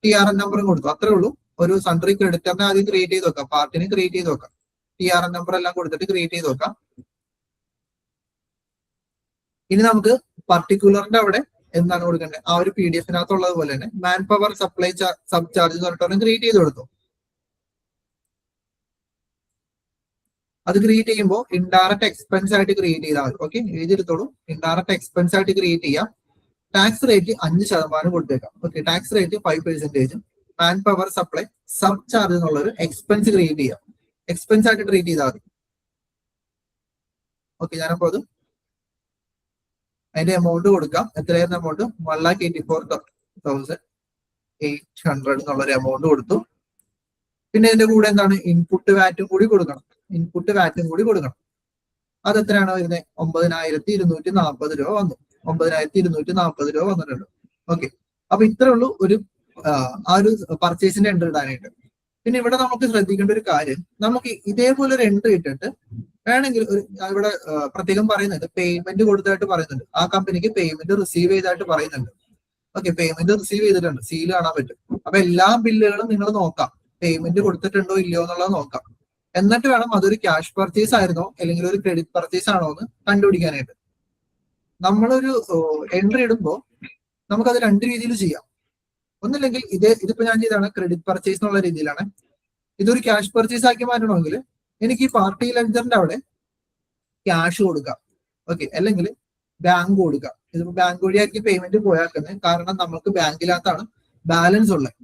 TRN നമ്പറും കൊടുത്തു. അത്രേ ഉള്ളൂ. ഒരു സൺട്രി ക്രെഡിറ്ററിനെ ആദ്യം ക്രിയേറ്റ് ചെയ്ത് വെക്കാം, പാർട്ടിനെ ക്രിയേറ്റ് ചെയ്ത് വെക്കാം. TRN നമ്പർ എല്ലാം കൊടുത്തിട്ട് ക്രിയേറ്റ് ചെയ്ത് വെക്കാം. ഇനി നമുക്ക് പർട്ടിക്കുലറിന്റെ അവിടെ എന്താണ് കൊടുക്കേണ്ടത്? ആ ഒരു PDF-നകത്തുള്ളത് പോലെ തന്നെ മാൻ പവർ സപ്ലൈ സബ് ചാർജ് എന്ന് പറഞ്ഞിട്ട് ക്രിയേറ്റ് ചെയ്ത് കൊടുത്തു. അത് ക്രിയേറ്റ് ചെയ്യുമ്പോൾ ഇൻഡയറക്റ്റ് എക്സ്പെൻസ് ആയിട്ട് ക്രിയേറ്റ് ചെയ്താൽ മതി. ഓക്കെ, എഴുതിയെടുത്തോളൂ. ഇൻഡയറക്റ്റ് എക്സ്പെൻസ് ആയിട്ട് ക്രിയേറ്റ് ചെയ്യാം. ടാക്സ് റേറ്റ് 5% കൊടുത്തേക്കാം. Okay, tax rate 5%. മാൻ പവർ സപ്ലൈ സബ് ചാർജ് എന്നുള്ള ഒരു എക്സ്പെൻസ് ക്രിയേറ്റ് ചെയ്യാം. എക്സ്പെൻസ് ആയിട്ട് ട്രീറ്റ് ചെയ്താൽ മതി. ഓക്കെ, ഞാനപ്പോ അത് അതിന്റെ എമൗണ്ട് കൊടുക്കാം. എത്രയായിരുന്നു എമൗണ്ട്? 1,84,800 എന്നുള്ളൊരു എമൗണ്ട് കൊടുത്തു. പിന്നെ ഇതിന്റെ കൂടെ എന്താണ് ഇൻപുട്ട് വാറ്റും കൂടി കൊടുക്കണം. ഇൻപുട്ട് വാറ്റും കൂടി കൊടുക്കണം. അത് എത്രയാണോ വരുന്നത്? 9,240 രൂപ വന്നു. 9,240 രൂപ വന്നിട്ടുണ്ട്. ഓക്കെ, അപ്പൊ ഇത്രേ ഉള്ളൂ ഒരു ആ ഒരു പർച്ചേസിന്റെ എൻട്രി ഇടാനായിട്ട്. പിന്നെ ഇവിടെ നമുക്ക് ശ്രദ്ധിക്കേണ്ട ഒരു കാര്യം, നമുക്ക് ഇതേപോലെ ഒരു എൻട്രി ഇട്ടിട്ട് വേണമെങ്കിൽ ഇവിടെ പ്രത്യേകം പറയുന്നുണ്ട്, പേയ്മെന്റ് കൊടുത്തതായിട്ട് പറയുന്നുണ്ട്. ആ കമ്പനിക്ക് പേയ്മെന്റ് റിസീവ് ചെയ്തതായിട്ട് പറയുന്നുണ്ട്. ഓക്കെ, പേയ്മെന്റ് റിസീവ് ചെയ്തിട്ടുണ്ട്, സീൽ കാണാൻ പറ്റും. അപ്പൊ എല്ലാ ബില്ലുകളും നിങ്ങൾ നോക്കാം, പേയ്മെന്റ് കൊടുത്തിട്ടുണ്ടോ ഇല്ലയോ എന്നുള്ളത് നോക്കാം. എന്നിട്ട് വേണം അതൊരു ക്യാഷ് പർച്ചേസ് ആയിരുന്നോ അല്ലെങ്കിൽ ഒരു ക്രെഡിറ്റ് പർച്ചേസ് ആണോ എന്ന് കണ്ടുപിടിക്കാനായിട്ട്. നമ്മളൊരു എൻട്രി ഇടുമ്പോൾ നമുക്കത് രണ്ട് രീതിയിൽ ചെയ്യാം. ഒന്നില്ലെങ്കിൽ ഇതിപ്പോ ഞാൻ ചെയ്താണ് ക്രെഡിറ്റ് പർച്ചേസ് എന്നുള്ള രീതിയിലാണ്. ഇതൊരു ക്യാഷ് പർച്ചേസ് ആക്കി മാറ്റണമെങ്കിൽ എനിക്ക് ഈ പാർട്ടി ലെഡ്ജറിന്റെ അവിടെ ക്യാഷ് കൊടുക്കാം. ഓക്കെ, അല്ലെങ്കിൽ ബാങ്ക് കൊടുക്കാം. ഇതിപ്പോ ബാങ്ക് വഴിയായിരിക്കും പേയ്മെന്റ് പോയാക്കുന്നത്. കാരണം നമുക്ക് ബാങ്കിനകത്താണ് ബാലൻസ് ഉള്ളത്.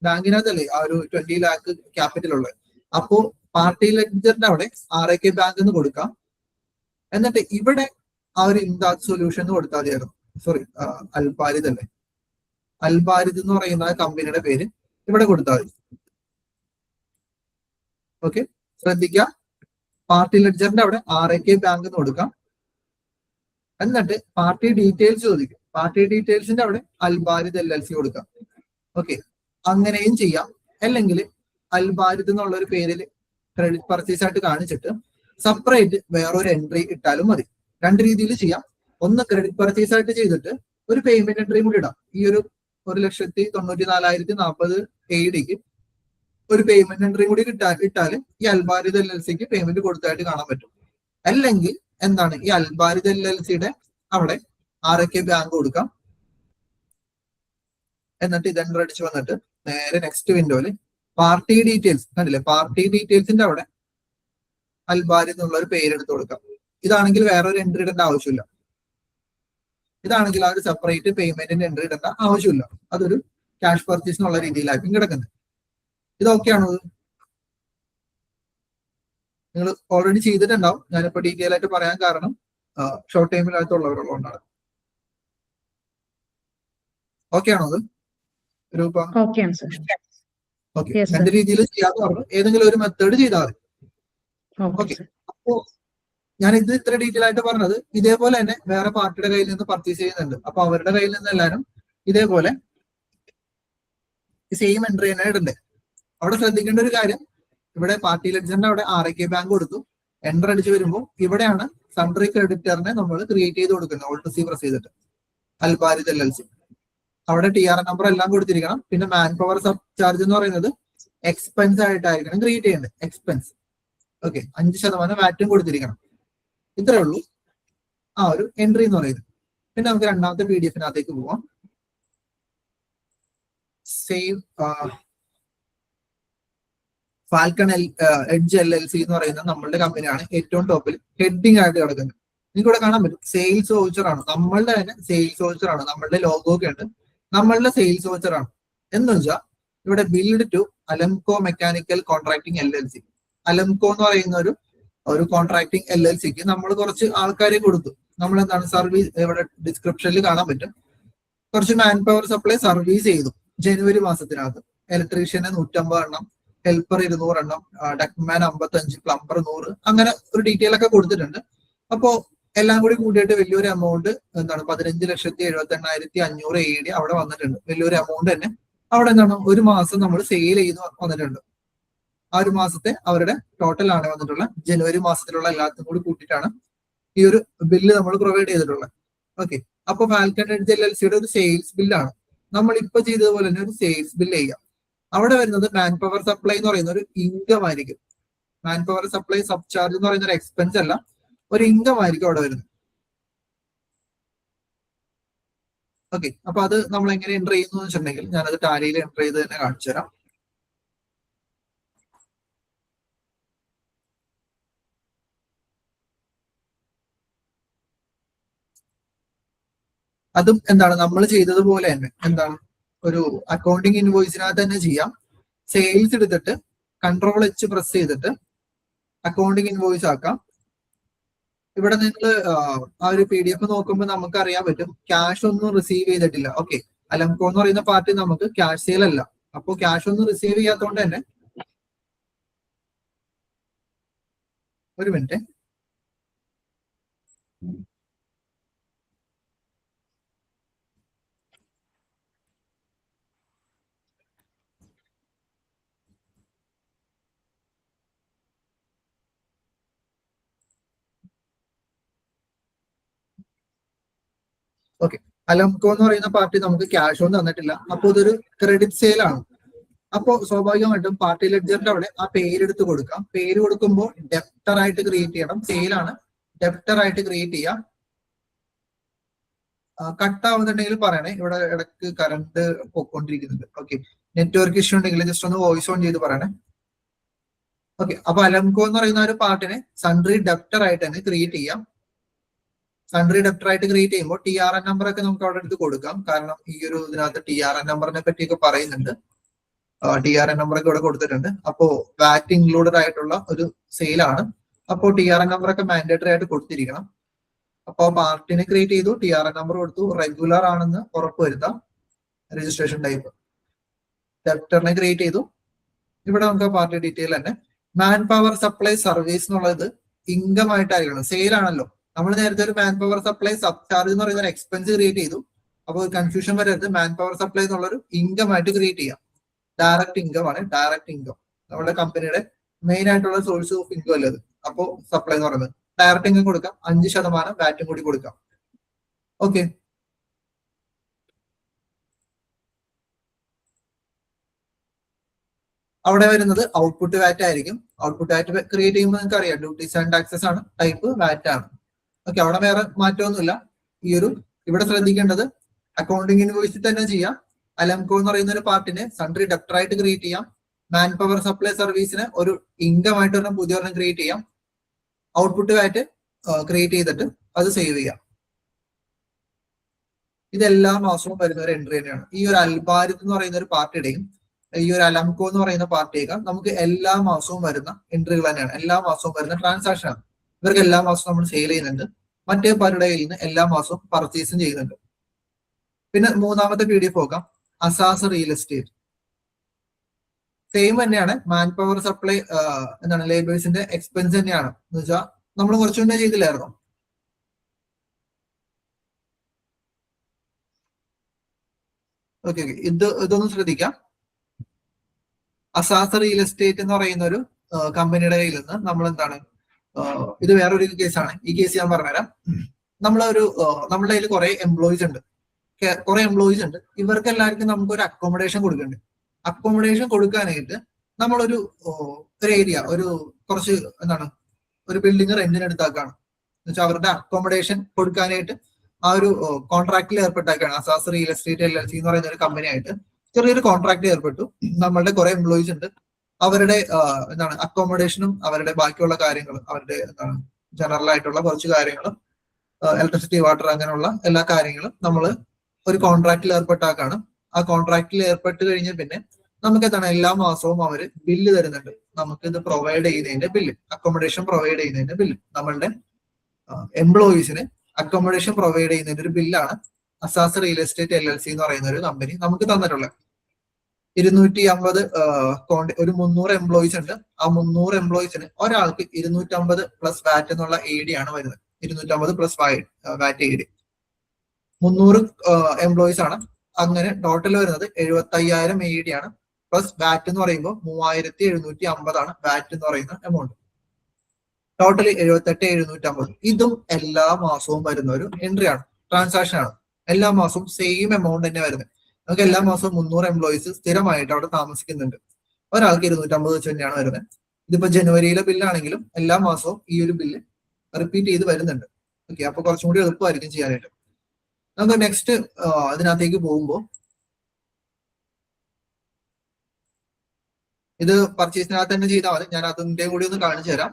ബാങ്കിനകത്തല്ലേ ആ ഒരു 20 lakh ക്യാപിറ്റൽ ഉള്ളത്. അപ്പോ പാർട്ടി ലെഡ്ജറിന്റെ അവിടെ RAK ബാങ്ക് എന്ന് കൊടുക്കാം. എന്നിട്ട് ഇവിടെ ആ ഒരു ഇംദാദ് സൊല്യൂഷൻ എന്ന് കൊടുത്താൽ മതിയായിരുന്നു. സോറി, അൽബാരിദ് അല്ലേ, അൽബാരിദ് എന്ന് പറയുന്ന കമ്പനിയുടെ പേര് ഇവിടെ കൊടുത്താൽ മതി. ഓക്കെ, ശ്രദ്ധിക്കുക, പാർട്ടി ലെഡ്ജറിന്റെ അവിടെ RAK ബാങ്ക് എന്ന് കൊടുക്കാം. എന്നിട്ട് പാർട്ടി ഡീറ്റെയിൽസ് ചോദിക്കും. പാർട്ടി ഡീറ്റെയിൽസിന്റെ അവിടെ അൽബാരിദ് LLC കൊടുക്കാം. ഓക്കെ, അങ്ങനെയും ചെയ്യാം. അല്ലെങ്കിൽ അൽബാരിദ് എന്നുള്ള ഒരു പേരിൽ ക്രെഡിറ്റ് പർച്ചേസ് ആയിട്ട് കാണിച്ചിട്ട് സെപ്പറേറ്റ് വേറൊരു എൻട്രി ഇട്ടാലും മതി. രണ്ട് രീതിയിൽ ചെയ്യാം. ഒന്ന് ക്രെഡിറ്റ് പർച്ചേസ് ആയിട്ട് ചെയ്തിട്ട് ഒരു പേയ്മെന്റ് എൻട്രി കൂടി ഇടാം. ഈ ഒരു 1,94,040 AEDക്ക് ഒരു പേയ്മെന്റ് എൻട്രി കൂടി ഇട്ടാൽ ഈ അൽബാരിദ് LLCക്ക് പേയ്മെന്റ് കൊടുത്തായിട്ട് കാണാൻ പറ്റും. അല്ലെങ്കിൽ എന്താണ്, ഈ അൽബാരിദ് LLCയുടെ അവിടെ RAK ബാങ്ക് കൊടുക്കാം. എന്നിട്ട് ഇത് എൻ്റർ അടിച്ച് വന്നിട്ട് നേരെ നെക്സ്റ്റ് വിൻഡോയില് പാർട്ടി ഡീറ്റെയിൽസ് കണ്ടില്ലേ, പാർട്ടി ഡീറ്റെയിൽസിന്റെ അവിടെ അൽബാരിദ് എന്നുള്ള ഒരു പേരെടുത്ത് കൊടുക്കാം. ഇതാണെങ്കിൽ വേറൊരു എൻട്രി ഇടേണ്ട ആവശ്യമില്ല. ഇതാണെങ്കിൽ ആ ഒരു സെപ്പറേറ്റ് പേയ്മെന്റിന്റെ എൻട്രി ഇടേണ്ട ആവശ്യമില്ല. അതൊരു ക്യാഷ് പർച്ചേസ് എന്നുള്ള രീതിയിലായിരിക്കും കിടക്കുന്നത്. ഇതൊക്കെയാണോ? നിങ്ങൾ ഓൾറെഡി ചെയ്തിട്ടുണ്ടാവും. ഞാനിപ്പോ ഡീറ്റെയിൽ ആയിട്ട് പറയാൻ കാരണം ഷോർട്ട് ടൈമിനകത്തുള്ളവരുള്ളതുകൊണ്ടാണ്. ഓക്കെ ആണോ അത് രൂപ? ഓക്കെ, രണ്ട് രീതിയിൽ ചെയ്യാതെ പറഞ്ഞു, ഏതെങ്കിലും ഒരു മെത്തേഡ് ചെയ്താൽ മതി. ഓക്കെ, അപ്പോ ഞാൻ ഇത് ഇത്ര ഡീറ്റെയിൽ ആയിട്ട് പറഞ്ഞത് ഇതേപോലെ തന്നെ വേറെ പാർട്ടിയുടെ കയ്യിൽ നിന്ന് പർച്ചേസ് ചെയ്യുന്നുണ്ട്. അപ്പൊ അവരുടെ കയ്യിൽ നിന്ന് എല്ലാവരും ഇതേപോലെ സെയിം എൻട്രി തന്നെ ഇടണ്ടേ. അവിടെ ശ്രദ്ധിക്കേണ്ട ഒരു കാര്യം, ഇവിടെ പാർട്ടി ലെഡ്ജറിന്റെ അവിടെ RAK ബാങ്ക് കൊടുത്തു. എൻട്രി അടിച്ച് വരുമ്പോൾ ഇവിടെയാണ് സൺട്രി ക്രെഡിറ്ററിനെ നമ്മൾ ക്രിയേറ്റ് ചെയ്ത് കൊടുക്കുന്നത്. ഓൾട്ട് സി പ്രസ് ചെയ്തിട്ട് അൽബാരിദ് LLC അവിടെ TR നമ്പർ എല്ലാം കൊടുത്തിരിക്കണം. പിന്നെ മാൻ പവർ സബ് ചാർജ് എന്ന് പറയുന്നത് എക്സ്പെൻസ് ആയിട്ടായിരിക്കണം ക്രിയേറ്റ് ചെയ്യേണ്ടത്. Expense, okay, 5% വാറ്റും കൊടുത്തിരിക്കണം. ഇത്രേ ഉള്ളൂ ആ ഒരു എൻട്രി എന്ന് പറയുന്നത്. പിന്നെ നമുക്ക് രണ്ടാമത്തെ PDF-നകത്തേക്ക് പോവാം. സെയിം ഫാൽക്കൺ എഡ്ജ് LLC എന്ന് പറയുന്നത് നമ്മളുടെ കമ്പനിയാണ്. ഏറ്റവും ടോപ്പിൽ ഹെഡിങ് ആയിട്ട് കിടക്കുന്നത്. നിങ്ങൾക്ക് ഇവിടെ കാണാൻ പറ്റും സെയിൽസ് വൗച്ചർ ആണ്. നമ്മളുടെ തന്നെ സെയിൽസ് വൗച്ചർ ആണ്. നമ്മളുടെ ലോഗോ ഒക്കെ ഉണ്ട്. നമ്മളുടെ സെയിൽസ് വൗച്ചർ ആണ്. എന്ന് വെച്ചാൽ ഇവിടെ billed to Alamco mechanical contracting LLC. Alamco എന്ന് പറയുന്ന ഒരു കോൺട്രാക്ടിങ് LLCക്ക് നമ്മൾ കുറച്ച് ആൾക്കാരെ കൊടുത്തു. നമ്മൾ എന്താണ് സർവീസ്, ഇവിടെ ഡിസ്ക്രിപ്ഷനിൽ കാണാൻ പറ്റും, കുറച്ച് മാൻ പവർ സപ്ലൈ സർവീസ് ചെയ്തു ജനുവരി മാസത്തിനകത്ത്. ഇലക്ട്രീഷ്യന് 150 എണ്ണം, ഹെൽപ്പർ 200 എണ്ണം, ഡക്മാൻ 55, പ്ലംബർ 100, അങ്ങനെ ഒരു ഡീറ്റെയിൽ ഒക്കെ കൊടുത്തിട്ടുണ്ട്. അപ്പോ എല്ലാം കൂടി കൂട്ടിയിട്ട് വലിയൊരു എമൗണ്ട് എന്താണ് 15,78,500 AED അവിടെ വന്നിട്ടുണ്ട്. വലിയൊരു എമൗണ്ട് തന്നെ അവിടെ എന്താണ് ഒരു മാസം നമ്മൾ സെയിൽ ചെയ്ത് വന്നിട്ടുണ്ട്. ആ ഒരു മാസത്തെ അവരുടെ ടോട്ടൽ ആണ് വന്നിട്ടുള്ള ജനുവരി മാസത്തിലുള്ള എല്ലാത്തും കൂടി കൂട്ടിയിട്ടാണ് ഈ ഒരു ബില്ല് നമ്മൾ പ്രൊവൈഡ് ചെയ്തിട്ടുള്ളത്. ഓക്കെ, അപ്പൊ ഫാൽക്കൺ എഡ്ജ് LLCയുടെ ഒരു സെയിൽസ് ബില്ലാണ് നമ്മൾ ഇപ്പൊ ചെയ്തതുപോലെ തന്നെ ഒരു സെയിൽസ് ബില്ല് ചെയ്യാം. അവിടെ വരുന്നത് മാൻ പവർ സപ്ലൈ എന്ന് പറയുന്ന ഒരു ഇൻകം ആയിരിക്കും. മാൻ പവർ സപ്ലൈ സബ് ചാർജ് എന്ന് പറയുന്ന ഒരു എക്സ്പെൻസ് അല്ല, ഒരു ഇൻകം ആയിരിക്കും അവിടെ വരുന്നത്. ഓക്കെ, അപ്പൊ അത് നമ്മൾ എങ്ങനെ എൻ്റർ ചെയ്യുന്നു വെച്ചിട്ടുണ്ടെങ്കിൽ ഞാനത് ടാലിയിൽ എൻ്റർ ചെയ്ത് തന്നെ കാണിച്ചു തരാം. അതും എന്താണ് നമ്മൾ ചെയ്തതുപോലെ തന്നെ എന്താണ് ഒരു അക്കൗണ്ടിങ് ഇൻവോയ്സിനകത്ത് തന്നെ ചെയ്യാം. സെയിൽസ് എടുത്തിട്ട് Ctrl+H പ്രസ് ചെയ്തിട്ട് അക്കൗണ്ടിങ് ഇൻവോയ്സ് ആക്കാം. ഇവിടെ നിങ്ങൾ ആ ഒരു PDF നോക്കുമ്പോൾ നമുക്ക് അറിയാൻ പറ്റും ക്യാഷ് ഒന്നും റിസീവ് ചെയ്തിട്ടില്ല. ഓക്കെ, അലംകോ എന്ന് പറയുന്ന പാർട്ടി നമുക്ക് ക്യാഷ് സെയിൽ അല്ല. അപ്പോൾ ക്യാഷ് ഒന്നും റിസീവ് ചെയ്യാത്തതുകൊണ്ട് തന്നെ ഒരു മിനിറ്റ്, ഓക്കെ, അലംകോ എന്ന് പറയുന്ന പാർട്ടി നമുക്ക് ക്യാഷ് ഒന്നും തന്നിട്ടില്ല. അപ്പൊ ഇതൊരു ക്രെഡിറ്റ് സെയിൽ ആണ്. അപ്പോ സ്വാഭാവികമായിട്ടും പാർട്ടി ലെഡ്ജറിന്റെ അവിടെ ആ പേരെടുത്ത് കൊടുക്കാം. പേര് കൊടുക്കുമ്പോൾ ഡെപ്റ്റർ ആയിട്ട് ക്രിയേറ്റ് ചെയ്യണം. സെയിലാണ്, ഡെപ്റ്റർ ആയിട്ട് ക്രിയേറ്റ് ചെയ്യാം. കട്ട് ആവുന്നുണ്ടെങ്കിൽ പറയണേ, ഇവിടെ ഇടയ്ക്ക് കറണ്ട് പോയിക്കൊണ്ടിരിക്കുന്നുണ്ട്. ഓക്കെ, നെറ്റ്വർക്ക് ഇഷ്യൂ ഉണ്ടെങ്കിൽ ജസ്റ്റ് ഒന്ന് വോയിസ് ഓൺ ചെയ്ത് പറയണേ. ഓക്കെ, അപ്പൊ അലംകോ എന്ന് പറയുന്ന ഒരു പാർട്ടിനെ സൺട്രി ഡെപ്റ്റർ ആയിട്ട് തന്നെ ക്രിയേറ്റ് ചെയ്യാം. സൺഡ്രി ഡെപ്റ്റർ ആയിട്ട് ക്രിയേറ്റ് ചെയ്യുമ്പോൾ TRN നമ്പർ ഒക്കെ നമുക്ക് അവിടെ എടുത്ത് കൊടുക്കാം. കാരണം ഈ ഒരു ഇതിനകത്ത് TRN നമ്പറിനെ പറ്റിയൊക്കെ പറയുന്നുണ്ട്. TRN നമ്പർ ഒക്കെ ഇവിടെ കൊടുത്തിട്ടുണ്ട്. അപ്പോ വാറ്റ് ഇൻക്ലൂഡഡ് ആയിട്ടുള്ള ഒരു സെയിലാണ്. അപ്പോൾ TRN നമ്പർ ഒക്കെ മാൻഡേറ്ററി ആയിട്ട് കൊടുത്തിരിക്കണം. അപ്പോൾ പാർട്ടിനെ ക്രിയേറ്റ് ചെയ്തു, TRN നമ്പർ കൊടുത്തു, റെഗുലർ ആണെന്ന് ഉറപ്പുവരുത്താം. രജിസ്ട്രേഷൻ ടൈപ്പ് ഡെപ്റ്ററിനെ ക്രിയേറ്റ് ചെയ്തു. ഇവിടെ നമുക്ക് പാർട്ടി ഡീറ്റെയിൽ തന്നെ മാൻ പവർ സപ്ലൈ സർവീസ് എന്നുള്ളത് ഇൻകം ആയിട്ടായിരിക്കണം. സെയിൽ ആണല്ലോ. നമ്മൾ നേരത്തെ ഒരു മാൻ പവർ സപ്ലൈ സബ് ചാർജ് എന്ന് പറയുന്ന ഒരു എക്സ്പെൻസ് ക്രിയേറ്റ് ചെയ്തു. അപ്പോൾ കൺഫ്യൂഷൻ വരരുത്. മാൻ പവർ സപ്ലൈ എന്നുള്ളൊരു ഇൻകം ആയിട്ട് ക്രിയേറ്റ് ചെയ്യാം. ഡയറക്റ്റ് ഇൻകം ആണ്. ഡയറക്റ്റ് ഇൻകം നമ്മുടെ കമ്പനിയുടെ മെയിൻ ആയിട്ടുള്ള സോഴ്സ് ഓഫ് ഇൻകം അല്ലത്. അപ്പോൾ സപ്ലൈ എന്ന് പറയുന്നത് ഡയറക്റ്റ് ഇൻകം കൊടുക്കാം. 5% വാറ്റും കൂടി കൊടുക്കാം. ഓക്കെ, അവിടെ വരുന്നത് ഔട്ട്പുട്ട് വാറ്റ് ആയിരിക്കും. ഔട്ട്പുട്ട് വാറ്റ് ക്രിയേറ്റ് ചെയ്യുമ്പോൾ നിങ്ങൾക്ക് അറിയാം ഡ്യൂട്ടീസ് ആൻഡ് ടാക്സസ് ആണ്, ടൈപ്പ് വാറ്റ് ആണ്. ഓക്കെ, അവിടെ വേറെ മാറ്റമൊന്നുമില്ല. ഇവിടെ ശ്രദ്ധിക്കേണ്ടത് അക്കൗണ്ടിങ് ഇൻവോയ്സിൽ തന്നെ ചെയ്യാം. അലംകോ എന്ന് പറയുന്ന ഒരു പാർട്ടിനെ സൺഡ്രി ഡെപ്റ്റർ ആയിട്ട് ക്രിയേറ്റ് ചെയ്യാം. മാൻ പവർ സപ്ലൈ സർവീസിന് ഒരു ഇൻകം ആയിട്ട് ഒരെണ്ണം പുതിയൊരെണ്ണം ക്രിയേറ്റ് ചെയ്യാം. ഔട്ട്പുട്ട് വാറ്റ് ക്രിയേറ്റ് ചെയ്തിട്ട് അത് സേവ് ചെയ്യാം. ഇതെല്ലാ മാസവും വരുന്ന ഒരു എൻട്രി തന്നെയാണ്. ഈ ഒരു അൽബാരിത് എന്ന് പറയുന്ന ഒരു പാർട്ടിയുടെയും ഈ ഒരു അലംകോ എന്ന് പറയുന്ന പാർട്ടിയൊക്കെ നമുക്ക് എല്ലാ മാസവും വരുന്ന എൻട്രികൾ തന്നെയാണ്. എല്ലാ മാസവും വരുന്ന ട്രാൻസാക്ഷൻ ആണ്. ഇവർക്ക് എല്ലാ മാസവും നമ്മൾ സെയിൽ ചെയ്യുന്നുണ്ട്. മറ്റേ പാർട്ടിയുടെ കയ്യിൽ നിന്ന് എല്ലാ മാസവും പർച്ചേസും ചെയ്യുന്നുണ്ട്. പിന്നെ മൂന്നാമത്തെ PDF നോക്കാം. അസാസ് റിയൽ എസ്റ്റേറ്റ് സെയിം തന്നെയാണ്. മാൻ പവർ സപ്ലൈ എന്താണ് ലേബേഴ്സിന്റെ എക്സ്പെൻസ് തന്നെയാണ്. എന്ന് വെച്ചാൽ നമ്മൾ കുറച്ചു മുന്നേ ചെയ്തില്ലായിരുന്നോ? ഓക്കെ, ഇതൊന്ന് ശ്രദ്ധിക്കാം. അസാസ് റിയൽ എസ്റ്റേറ്റ് എന്ന് പറയുന്ന ഒരു കമ്പനിയുടെ കയ്യിൽ നിന്ന് നമ്മൾ എന്താണ്, ഇത് വേറൊരു കേസാണ്. ഈ കേസ് ഞാൻ പറഞ്ഞുതരാം. നമ്മുടെ കയ്യിൽ കുറെ എംപ്ലോയീസ് ഉണ്ട്. ഇവർക്ക് എല്ലാവർക്കും നമുക്ക് ഒരു അക്കോമഡേഷൻ കൊടുക്കുന്നുണ്ട്. അക്കോമഡേഷൻ കൊടുക്കാനായിട്ട് നമ്മളൊരു ഏരിയ, കുറച്ച് എന്താണ്, ഒരു ബിൽഡിംഗ് റെന്റിന് എടുത്താക്കാണ്. എന്നുവെച്ചാൽ അവരുടെ അക്കോമഡേഷൻ കൊടുക്കാനായിട്ട് ആ ഒരു കോൺട്രാക്റ്റിൽ ഏർപ്പെട്ടാക്കാണ്. അസാസ് റിയൽ എസ്റ്റേറ്റ് LLC എന്ന് പറയുന്ന ഒരു കമ്പനിയായിട്ട് ചെറിയൊരു കോൺട്രാക്ട് ഏർപ്പെട്ടു. നമ്മളുടെ കുറെ എംപ്ലോയീസ് ഉണ്ട്. അവരുടെ എന്താണ് അക്കോമഡേഷനും അവരുടെ ബാക്കിയുള്ള കാര്യങ്ങളും, അവരുടെ എന്താണ് ജനറൽ ആയിട്ടുള്ള കുറച്ച് കാര്യങ്ങളും, ഇലക്ട്രിസിറ്റി, വാട്ടർ, അങ്ങനെയുള്ള എല്ലാ കാര്യങ്ങളും നമ്മൾ ഒരു കോൺട്രാക്റ്റിൽ ഏർപ്പെട്ടാക്കാണ്. ആ കോൺട്രാക്റ്റിൽ ഏർപ്പെട്ട് കഴിഞ്ഞ പിന്നെ നമുക്ക് എന്താണ് എല്ലാ മാസവും അവർ ബില്ല് തരുന്നുണ്ട്. നമുക്ക് ഇത് പ്രൊവൈഡ് ചെയ്യുന്നതിന്റെ ബില്ല്, അക്കോമഡേഷൻ പ്രൊവൈഡ് ചെയ്യുന്നതിന്റെ ബില്ല്, നമ്മളുടെ എംപ്ലോയീസിന് അക്കോമഡേഷൻ പ്രൊവൈഡ് ചെയ്യുന്നതിന്റെ ഒരു ബില്ലാണ് അസാസ് റിയൽ എസ്റ്റേറ്റ് LLC എന്ന് പറയുന്ന ഒരു കമ്പനി നമുക്ക് തന്നിട്ടുള്ളത്. 250 ഒരു 300 എംപ്ലോയീസ് ഉണ്ട്. ആ 300 എംപ്ലോയീസിന് ഒരാൾക്ക് 250 പ്ലസ് വാറ്റ് എന്നുള്ള AD ആണ് വരുന്നത്. 250 പ്ലസ് വാറ്റ് AD 300 എംപ്ലോയീസ് ആണ്. അങ്ങനെ ടോട്ടൽ വരുന്നത് 75,000 AD ആണ്. പ്ലസ് വാറ്റ് എന്ന് പറയുമ്പോൾ 3,750 ആണ് വാറ്റ് എന്ന് പറയുന്ന എമൗണ്ട്. ടോട്ടൽ 78,750. ഇതും എല്ലാ മാസവും വരുന്ന ഒരു എൻട്രി ആണ്, ട്രാൻസാക്ഷൻ ആണ്. എല്ലാ മാസവും സെയിം എമൗണ്ട് തന്നെ വരുന്നത്. നമുക്ക് എല്ലാ മാസവും 300 എംപ്ലോയീസ് സ്ഥിരമായിട്ട് അവിടെ താമസിക്കുന്നുണ്ട്. ഒരാൾക്ക് 250 വെച്ച് തന്നെയാണ് വരുന്നത്. ഇതിപ്പോ ജനുവരിയിലെ ബില്ലാണെങ്കിലും എല്ലാ മാസവും ഈ ഒരു ബില്ല് റിപ്പീറ്റ് ചെയ്ത് വരുന്നുണ്ട്. ഓക്കെ, അപ്പൊ കുറച്ചും കൂടി എളുപ്പമായിരിക്കും ചെയ്യാനായിട്ട്. നമുക്ക് നെക്സ്റ്റ് അതിനകത്തേക്ക് പോകുമ്പോൾ ഇത് പർച്ചേസിനകത്ത് തന്നെ ചെയ്താൽ മതി. ഞാൻ അതിന്റെ കൂടി ഒന്ന് കാണിച്ചു തരാം.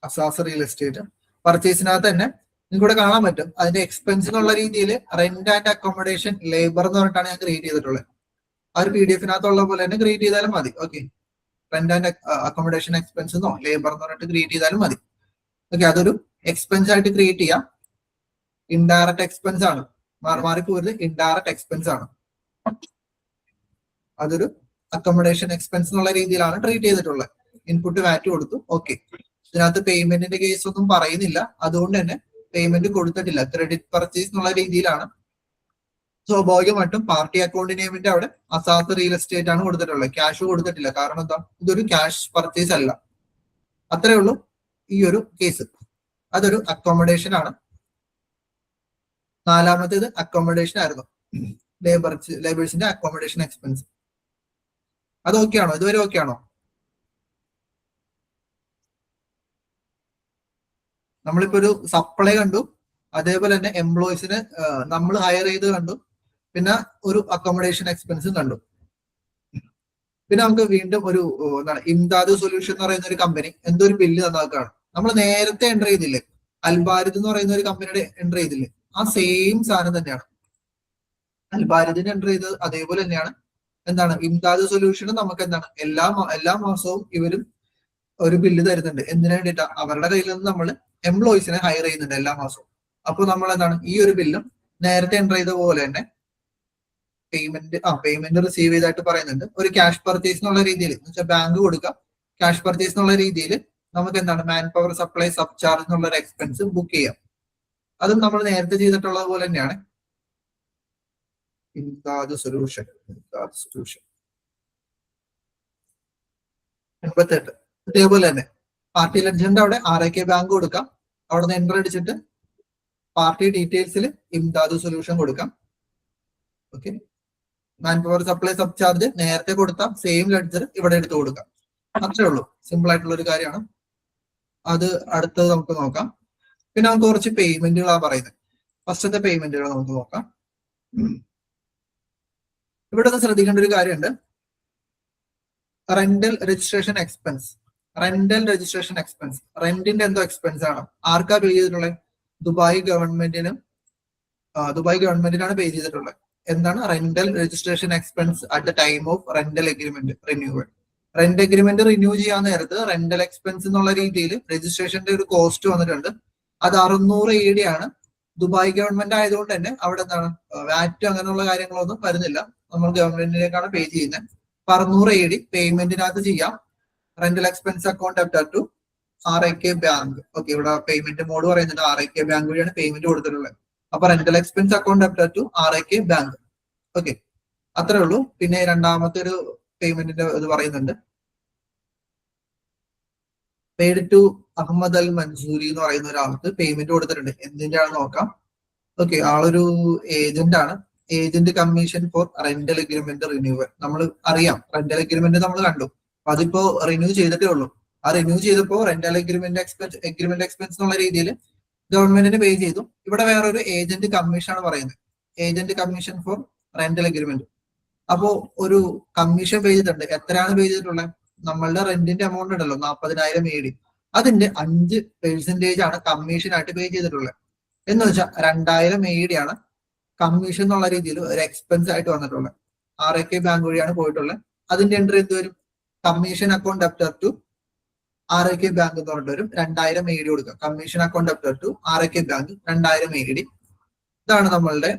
അസാസ് റിയൽ എസ്റ്റേറ്റ് പർച്ചേസിനകത്ത് തന്നെ നിങ്ങൾക്ക് ഇവിടെ കാണാൻ പറ്റും. അതിന്റെ എക്സ്പെൻസ് എന്നുള്ള രീതിയിൽ റെന്റ് ആൻഡ് അക്കോമഡേഷൻ ലേബർ എന്ന് പറഞ്ഞിട്ടാണ് ഞാൻ ക്രിയേറ്റ് ചെയ്തിട്ടുള്ളത്. ആ ഒരു PDF-നകത്തുള്ള പോലെ തന്നെ ക്രിയേറ്റ് ചെയ്താലും മതി. Okay, rent and accommodation expense എന്നോ ലേബർ എന്ന് പറഞ്ഞിട്ട് ക്രിയേറ്റ് ചെയ്താലും മതി. ഓക്കെ, അതൊരു എക്സ്പെൻസ് ആയിട്ട് ക്രിയേറ്റ് ചെയ്യാം. ഇൻഡയറക്റ്റ് എക്സ്പെൻസ് ആണ്, മാറിപ്പോരുത്, ഇൻഡയറക്റ്റ് എക്സ്പെൻസ് ആണ്. അതൊരു അക്കോമഡേഷൻ എക്സ്പെൻസ് എന്നുള്ള രീതിയിലാണ് ട്രീറ്റ് ചെയ്തിട്ടുള്ളത്. ഇൻപുട്ട് വാറ്റ് കൊടുത്തു. ഓക്കെ, ഇതിനകത്ത് പേയ്മെന്റിന്റെ കേസ് ഒന്നും പറയുന്നില്ല. അതുകൊണ്ട് തന്നെ പേയ്മെന്റ് കൊടുത്തിട്ടില്ല. ക്രെഡിറ്റ് പർച്ചേസ് എന്നുള്ള രീതിയിലാണ്. സ്വാഭാവികമായിട്ടും പാർട്ടി അക്കൗണ്ട് നെയിമിന്റെ അവിടെ അസാസ് റിയൽ എസ്റ്റേറ്റ് ആണ് കൊടുത്തിട്ടുള്ളത്. ക്യാഷ് കൊടുത്തിട്ടില്ല. കാരണം എന്താ, ഇതൊരു ക്യാഷ് പർച്ചേസ് അല്ല. അത്രേ ഉള്ളൂ ഈ ഒരു കേസ്. അതൊരു അക്കോമഡേഷൻ ആണ്. നാലാമത്തേത് അക്കോമഡേഷൻ ആയിരുന്നു, ലേബേഴ്സിന്റെ അക്കോമഡേഷൻ എക്സ്പെൻസ്. അത് ഓക്കെ ആണോ? ഇതുവരെ ഓക്കെ ആണോ? നമ്മളിപ്പോ ഒരു സപ്ലൈ കണ്ടു, അതേപോലെ തന്നെ എംപ്ലോയീസിന് നമ്മൾ ഹയർ ചെയ്ത് കണ്ടു, പിന്നെ ഒരു അക്കോമഡേഷൻ എക്സ്പെൻസും കണ്ടു. പിന്നെ നമുക്ക് വീണ്ടും ഒരു എന്താണ് ഇംദാദ് സൊല്യൂഷൻ എന്ന് പറയുന്ന ഒരു കമ്പനി എന്തോ ഒരു ബില്ല് തന്നേക്കാണ്. നമ്മൾ നേരത്തെ എൻ്റർ ചെയ്തില്ലേ, അൽബാരിദ് എന്ന് പറയുന്ന ഒരു കമ്പനിയുടെ എൻ്റർ ചെയ്തില്ലേ, ആ സെയിം സാധനം തന്നെയാണ്. അൽബാരിദിന് എൻ്റർ ചെയ്തത് അതേപോലെ തന്നെയാണ്. എന്താണ് ഇംദാദ് സൊല്യൂഷനും നമുക്ക് എന്താണ് എല്ലാ മാസവും ഇവരും ഒരു ബില്ല് തരുന്നുണ്ട്. എന്തിനു വേണ്ടിയിട്ടാ? അവരുടെ കയ്യിൽ നിന്ന് നമ്മൾ എംപ്ലോയീസിനെ ഹയർ ചെയ്യുന്നുണ്ട് എല്ലാ മാസവും. അപ്പോൾ നമ്മൾ എന്താണ് ഈ ഒരു ബില്ലും നേരത്തെ എൻ്റർ ചെയ്ത പോലെ തന്നെ പേയ്മെന്റ് റിസീവ് ചെയ്തായിട്ട് പറയുന്നുണ്ട്. ഒരു ക്യാഷ് പർച്ചേസ് എന്നുള്ള രീതിയിൽ എന്ന് വെച്ചാൽ ബാങ്ക് കൊടുക്കാം, ക്യാഷ് പർച്ചേസ് എന്നുള്ള രീതിയിൽ നമുക്ക് എന്താണ് മാൻ പവർ സപ്ലൈ സബ് ചാർജ് എന്നുള്ള ഒരു എക്സ്പെൻസ് ബുക്ക് ചെയ്യാം. അതും നമ്മൾ നേരത്തെ ചെയ്തിട്ടുള്ളത് പോലെ തന്നെയാണ്. സൊല്യൂഷൻ 88 ഇതേപോലെ തന്നെ പാർട്ടി ലെഡ്ജറിന്റെ അവിടെ RK ബാങ്ക് കൊടുക്കാം. അവിടെ നിന്ന് എൻ്റർ അടിച്ചിട്ട് പാർട്ടി ഡീറ്റെയിൽസിൽ ഇംദാദ് സൊല്യൂഷൻ കൊടുക്കാം. ഓക്കെ, മാൻ പവർ സപ്ലൈ സബ് ചാർജ് നേരത്തെ കൊടുത്താൽ സെയിം ലെഡ്ജർ ഇവിടെ എടുത്ത് കൊടുക്കാം. അത്രേ ഉള്ളൂ, സിമ്പിൾ ആയിട്ടുള്ള ഒരു കാര്യമാണ്. അത് അടുത്തത് നമുക്ക് നോക്കാം. പിന്നെ നമുക്ക് കുറച്ച് പേയ്മെന്റുകളാണ് പറയുന്നത്. ഫസ്റ്റത്തെ പേയ്മെന്റുകൾ നമുക്ക് നോക്കാം. ഇവിടെ ഒന്ന് ശ്രദ്ധിക്കേണ്ട ഒരു കാര്യമുണ്ട്. Rental registration expense. റെന്റിന്റെ എന്തോ എക്സ്പെൻസ് ആണ്. ആർക്കാ പേ ചെയ്തിട്ടുള്ളത്? ദുബായ് ഗവൺമെന്റിനാണ് പേ ചെയ്തിട്ടുള്ളത്. എന്താണ് rental registration expense at the time of rental agreement renewal. Rent agreement renew ചെയ്യാൻ നേരത്ത് റെന്റൽ എക്സ്പെൻസ് എന്നുള്ള രീതിയിൽ രജിസ്ട്രേഷന്റെ ഒരു കോസ്റ്റ് വന്നിട്ടുണ്ട്. അത് 600 AD ആണ്. ദുബായ് ഗവൺമെന്റ് ആയതുകൊണ്ട് തന്നെ അവിടെ എന്താണ് വാറ്റ് അങ്ങനെയുള്ള കാര്യങ്ങളൊന്നും വരുന്നില്ല. നമ്മൾ ഗവൺമെന്റിലേക്കാണ് പേ ചെയ്യുന്നത്. 600 AD പേയ്മെന്റിനകത്ത് ചെയ്യാം. Rental expense account debtor to RK bank. Okay, ഇവിടെ പേയ്മെന്റ് മോഡ് പറയുന്നുണ്ട്. RK ബാങ്ക് വഴിയാണ് പേയ്മെന്റ് കൊടുത്തിട്ടുള്ളത്. അപ്പൊ rental expense account debtor to RK bank. Okay, അത്രേ ഉള്ളൂ. പിന്നെ രണ്ടാമത്തെ ഒരു പേയ്മെന്റിന്റെ ഇത് പറയുന്നുണ്ട്. Paid to Ahmed Al Mansoori എന്ന് പറയുന്ന ഒരാൾക്ക് പേയ്മെന്റ് കൊടുത്തിട്ടുണ്ട്. എന്തിന്റെ ആണെന്ന് നോക്കാം. ഓക്കെ, ആളൊരു ഏജന്റ് ആണ്. Agent commission for rental agreement renewal. നമ്മൾ അറിയാം, റെന്റൽ എഗ്രിമെന്റ് നമ്മൾ കണ്ടു. അപ്പൊ അതിപ്പോ റിന്യൂ ചെയ്തിട്ടേ ഉള്ളൂ. ആ റിന്യൂ ചെയ്തപ്പോ റെന്റൽ എഗ്രിമെന്റ് എക്സ്പെൻസ് എന്നുള്ള രീതിയിൽ ഗവൺമെന്റിന് പേ ചെയ്തു. ഇവിടെ വേറൊരു ഏജന്റ് കമ്മീഷൻ ആണ് പറയുന്നത്. Agent commission for rental agreement. അപ്പോ ഒരു കമ്മീഷൻ പേ ചെയ്തിട്ടുണ്ട്. എത്രയാണ് പേ ചെയ്തിട്ടുള്ളത്? നമ്മളുടെ റെന്റിന്റെ എമൗണ്ട് ഉണ്ടല്ലോ 40,000 AD, അതിന്റെ 5% ആണ് കമ്മീഷൻ ആയിട്ട് പേ ചെയ്തിട്ടുള്ളത്. എന്ന് വെച്ചാൽ 2,000 AD ആണ് കമ്മീഷൻ എന്നുള്ള രീതിയിൽ ഒരു എക്സ്പെൻസ് ആയിട്ട് വന്നിട്ടുള്ളത്. RK ബാങ്ക് വഴിയാണ് പോയിട്ടുള്ളത്. അതിന്റെ എൻട്രി എന്ത് വരും? Commission account debtor to RK bank എന്ന് പറഞ്ഞിട്ട് വരും. 2,000 AD കൊടുക്കുക. Commission account debtor to RK bank 2,000 AD. ഇതാണ് നമ്മളുടെ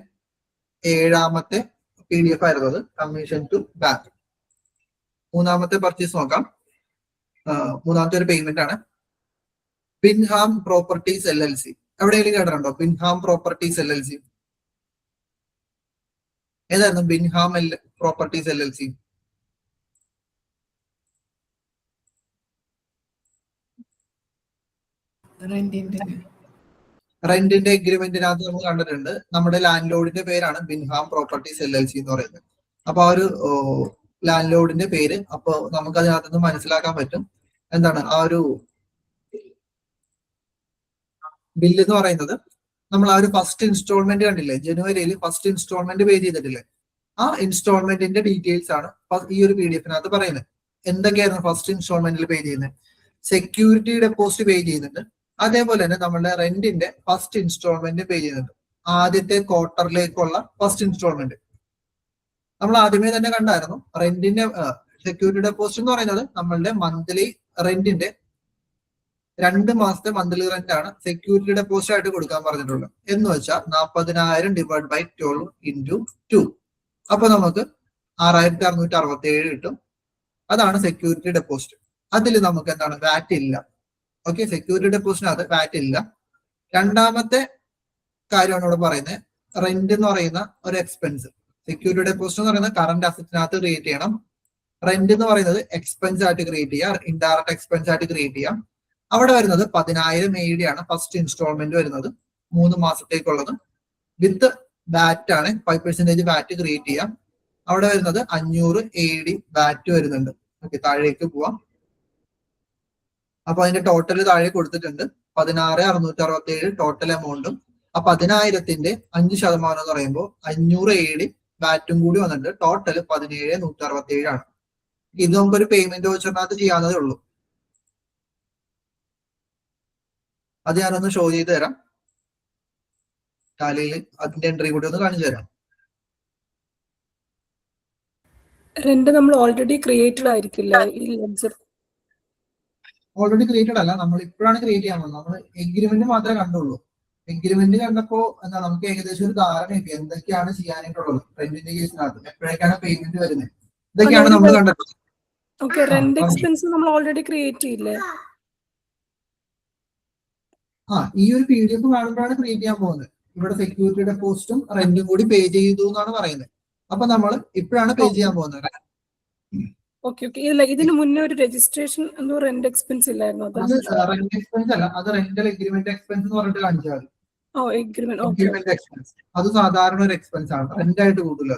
7ാമത്തെ PDF ആയിരുന്നത്, കമ്മീഷൻ ടു ബാങ്ക്. മൂന്നാമത്തെ പർച്ചേസ് നോക്കാം. മൂന്നാമത്തെ ഒരു പേയ്മെന്റ് ആണ്. Binham properties LLC. എവിടെയെങ്കിലും കേട്ടിട്ടുണ്ടോ ബിൻഹാം പ്രോപ്പർട്ടീസ് LLC? ഏതായിരുന്നു ബിൻഹാം പ്രോപ്പർട്ടീസ് LLC? റെന്റിന്റെ എഗ്രിമെന്റിനകത്ത് നമ്മൾ കണ്ടിട്ടുണ്ട്. നമ്മുടെ ലാൻഡ് ലോഡിന്റെ പേരാണ് ബിൻഹാം പ്രോപ്പർട്ടീസ് LLC എന്ന് പറയുന്നത്. അപ്പൊ ആ ഒരു ലാൻഡ് ലോഡിന്റെ പേര്, അപ്പൊ നമുക്ക് അതിനകത്ത് നിന്ന് മനസ്സിലാക്കാൻ പറ്റും എന്താണ് ആ ഒരു ബില്ല് എന്ന് പറയുന്നത്. നമ്മൾ ആ ഒരു ഫസ്റ്റ് ഇൻസ്റ്റാൾമെന്റ് കണ്ടില്ലേ, ജനുവരിയിൽ ഫസ്റ്റ് ഇൻസ്റ്റാൾമെന്റ് പേ ചെയ്തിട്ടില്ലേ, ആ ഇൻസ്റ്റാൾമെന്റിന്റെ ഡീറ്റെയിൽസ് ആണ് ഈ ഒരു PDF-നകത്ത് പറയുന്നത്. എന്തൊക്കെയായിരുന്നു ഫസ്റ്റ് ഇൻസ്റ്റാൾമെന്റിൽ പേ ചെയ്യുന്നത്? സെക്യൂരിറ്റി ഡെപ്പോസിറ്റ് പേ ചെയ്യുന്നുണ്ട്. അതേപോലെ തന്നെ നമ്മുടെ റെന്റിന്റെ ഫസ്റ്റ് ഇൻസ്റ്റാൾമെന്റ് പേ ചെയ്യുന്നുണ്ട്. ആദ്യത്തെ ക്വാർട്ടറിലേക്കുള്ള ഫസ്റ്റ് ഇൻസ്റ്റാൾമെന്റ് നമ്മൾ ആദ്യമേ തന്നെ കണ്ടായിരുന്നു. റെന്റിന്റെ സെക്യൂരിറ്റി ഡെപ്പോസിറ്റ് എന്ന് പറയുന്നത് നമ്മളുടെ മന്ത്ലി റെന്റിന്റെ 2 മാസത്തെ മന്ത്ലി റെന്റ് ആണ് സെക്യൂരിറ്റി ഡെപ്പോസിറ്റ് ആയിട്ട് കൊടുക്കാൻ പറഞ്ഞിട്ടുള്ളത്. എന്ന് വെച്ചാൽ 40,000 ഡിവൈഡ് ബൈ 12 ഇൻറ്റു 2. അപ്പൊ നമുക്ക് 6,667 കിട്ടും. അതാണ് സെക്യൂരിറ്റി ഡെപ്പോസിറ്റ്. അതിൽ നമുക്ക് എന്താണ് വാറ്റ് ഇല്ല. ഓക്കെ, സെക്യൂരിറ്റി ഡെപ്പോസിറ്റിനകത്ത് വാറ്റ് ഇല്ല. രണ്ടാമത്തെ കാര്യമാണ് ഇവിടെ പറയുന്നത്. റെന്റ് എന്ന് പറയുന്ന ഒരു എക്സ്പെൻസ്. സെക്യൂരിറ്റി ഡെപ്പോസിറ്റ് എന്ന് പറയുന്നത് കറന്റ് അസറ്റിനകത്ത് ക്രിയേറ്റ് ചെയ്യണം. റെന്റ് എന്ന് പറയുന്നത് എക്സ്പെൻസ് ആയിട്ട് ക്രിയേറ്റ് ചെയ്യാം, ഇൻഡയറക്റ്റ് എക്സ്പെൻസ് ആയിട്ട് ക്രിയേറ്റ് ചെയ്യാം. അവിടെ വരുന്നത് 10,000 AD ആണ് ഫസ്റ്റ് ഇൻസ്റ്റാൾമെന്റ് വരുന്നത്, 3 മാസത്തേക്കുള്ളത്. വിത്ത് വാറ്റ് ആണ്, 5% വാറ്റ് ക്രിയേറ്റ് ചെയ്യാം. അവിടെ വരുന്നത് 500 AD വാറ്റ് വരുന്നുണ്ട്. ഓക്കെ, താഴേക്ക് പോവാം. അപ്പൊ അതിന്റെ ടോട്ടൽ താഴെ കൊടുത്തിട്ടുണ്ട്. 16,667 ടോട്ടൽ എമൗണ്ടും. ആ 10,000-ന്റെ 5% എന്ന് പറയുമ്പോൾ 500 AD വാറ്റും കൂടി വന്നിട്ട് ടോട്ടൽ 17,167 ആണ്. ഇത് നമുക്ക് ഒരു പേയ്മെന്റ് വോച്ചറിനകത്ത് ചെയ്യാവുന്നതേ ഉള്ളൂ. അത് ഞാനൊന്ന് ഷോ ചെയ്ത് തരാം. ടാലിയിൽ അതിന്റെ എൻട്രി കൂടി ഒന്ന് കാണിച്ചു തരാം. റെന്റ് നമ്മൾ ഓൾറെഡി ക്രിയേറ്റഡ് ആയിരിക്കില്ല ഈ ലെഡ്ജർ. ഓൾറെഡി ക്രിയേറ്റഡ് അല്ല, നമ്മൾ ഇപ്പോഴാണ് ക്രിയേറ്റ് ചെയ്യാൻ പോകുന്നത്. നമ്മൾ എഗ്രിമെന്റ് മാത്രമേ കണ്ടുള്ളൂ. എഗ്രിമെന്റ് കണ്ടപ്പോ എന്താ നമുക്ക് ഏകദേശം ഒരു ധാരണയൊക്കെ എന്തൊക്കെയാണ് ചെയ്യാനായിട്ടുള്ളത് റെന്റിന്റെ കേസിനകത്ത്, എപ്പോഴേക്കാണ് പേയ്മെന്റ് വരുന്നത്, ഇതൊക്കെയാണ് നമ്മൾ കണ്ടത്. ഓക്കെ, റെന്റ് എക്സ്പെൻസ് നമ്മൾ ഓൾറെഡി ക്രിയേറ്റ് ചെയ്യില്ലേ? ഈ ഒരു PDF കാണുമ്പോഴാണ് ക്രിയേറ്റ് ചെയ്യാൻ പോകുന്നത്. ഇവിടെ സെക്യൂരിറ്റി ഡെപ്പോസിറ്റും റെന്റും കൂടി പേ ചെയ്തു എന്നാണ് പറയുന്നത്. അപ്പൊ നമ്മൾ ഇപ്പോഴാണ് പേ ചെയ്യാൻ പോകുന്നത്. ഓക്കെ ഓക്കെ, ഇല്ല ഇതിന് മുന്നേ ഒരു രജിസ്ട്രേഷൻ എന്തോ റെന്റ് എക്സ്പെൻസ് ഇല്ലായിരുന്നു? അത് റെന്റ് എക്സ്പെൻസ് അല്ല, അത് റെന്റൽ എഗ്രിമെന്റ് എക്സ്പെൻസ് എന്ന് പറഞ്ഞിട്ട് കാണിച്ചാൽ മതി. എഗ്രിമെന്റ് എക്സ്പെൻസ് അത് സാധാരണ ഒരു എക്സ്പെൻസ് ആണ്, റെന്റ് ആയിട്ട് കൂട്ടില്ല.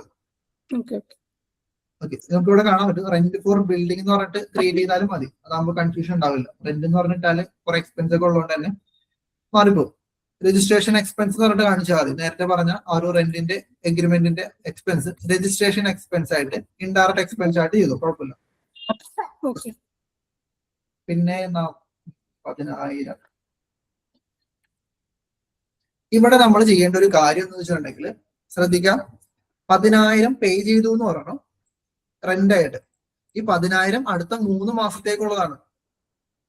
ഓക്കെ നമുക്ക് ഇവിടെ കാണാൻ പറ്റും റെന്റ് ഫോർ ബിൽഡിംഗ് എന്ന് പറഞ്ഞിട്ട് ക്രിയേറ്റ് ചെയ്താലും മതി. അതാകുമ്പോൾ കൺഫ്യൂഷൻ ഉണ്ടാവില്ല. റെന്റ് എന്ന് പറഞ്ഞിട്ടാല് കുറെ എക്സ്പെൻസ് ഒക്കെ ഉള്ളതുകൊണ്ട് തന്നെ മാറിപ്പോകും. രജിസ്ട്രേഷൻ എക്സ്പെൻസ് എന്ന് പറഞ്ഞിട്ട് കാണിച്ചാൽ മതി. നേരത്തെ പറഞ്ഞ ആ ഒരു റെന്റിന്റെ എഗ്രിമെന്റിന്റെ എക്സ്പെൻസ് രജിസ്ട്രേഷൻ എക്സ്പെൻസ് ആയിട്ട് ഇൻഡയറക്റ്റ് എക്സ്പെൻസ് ആയിട്ട് ചെയ്തു, കുഴപ്പമില്ല. പിന്നെ 10,000 ഇവിടെ നമ്മൾ ചെയ്യേണ്ട ഒരു കാര്യം എന്ന് വെച്ചിട്ടുണ്ടെങ്കിൽ ശ്രദ്ധിക്കാം. 10,000 പേ ചെയ്തു എന്ന് പറയണം റെന്റ് ആയിട്ട്. ഈ 10,000 അടുത്ത 3 മാസത്തേക്കുള്ളതാണ്.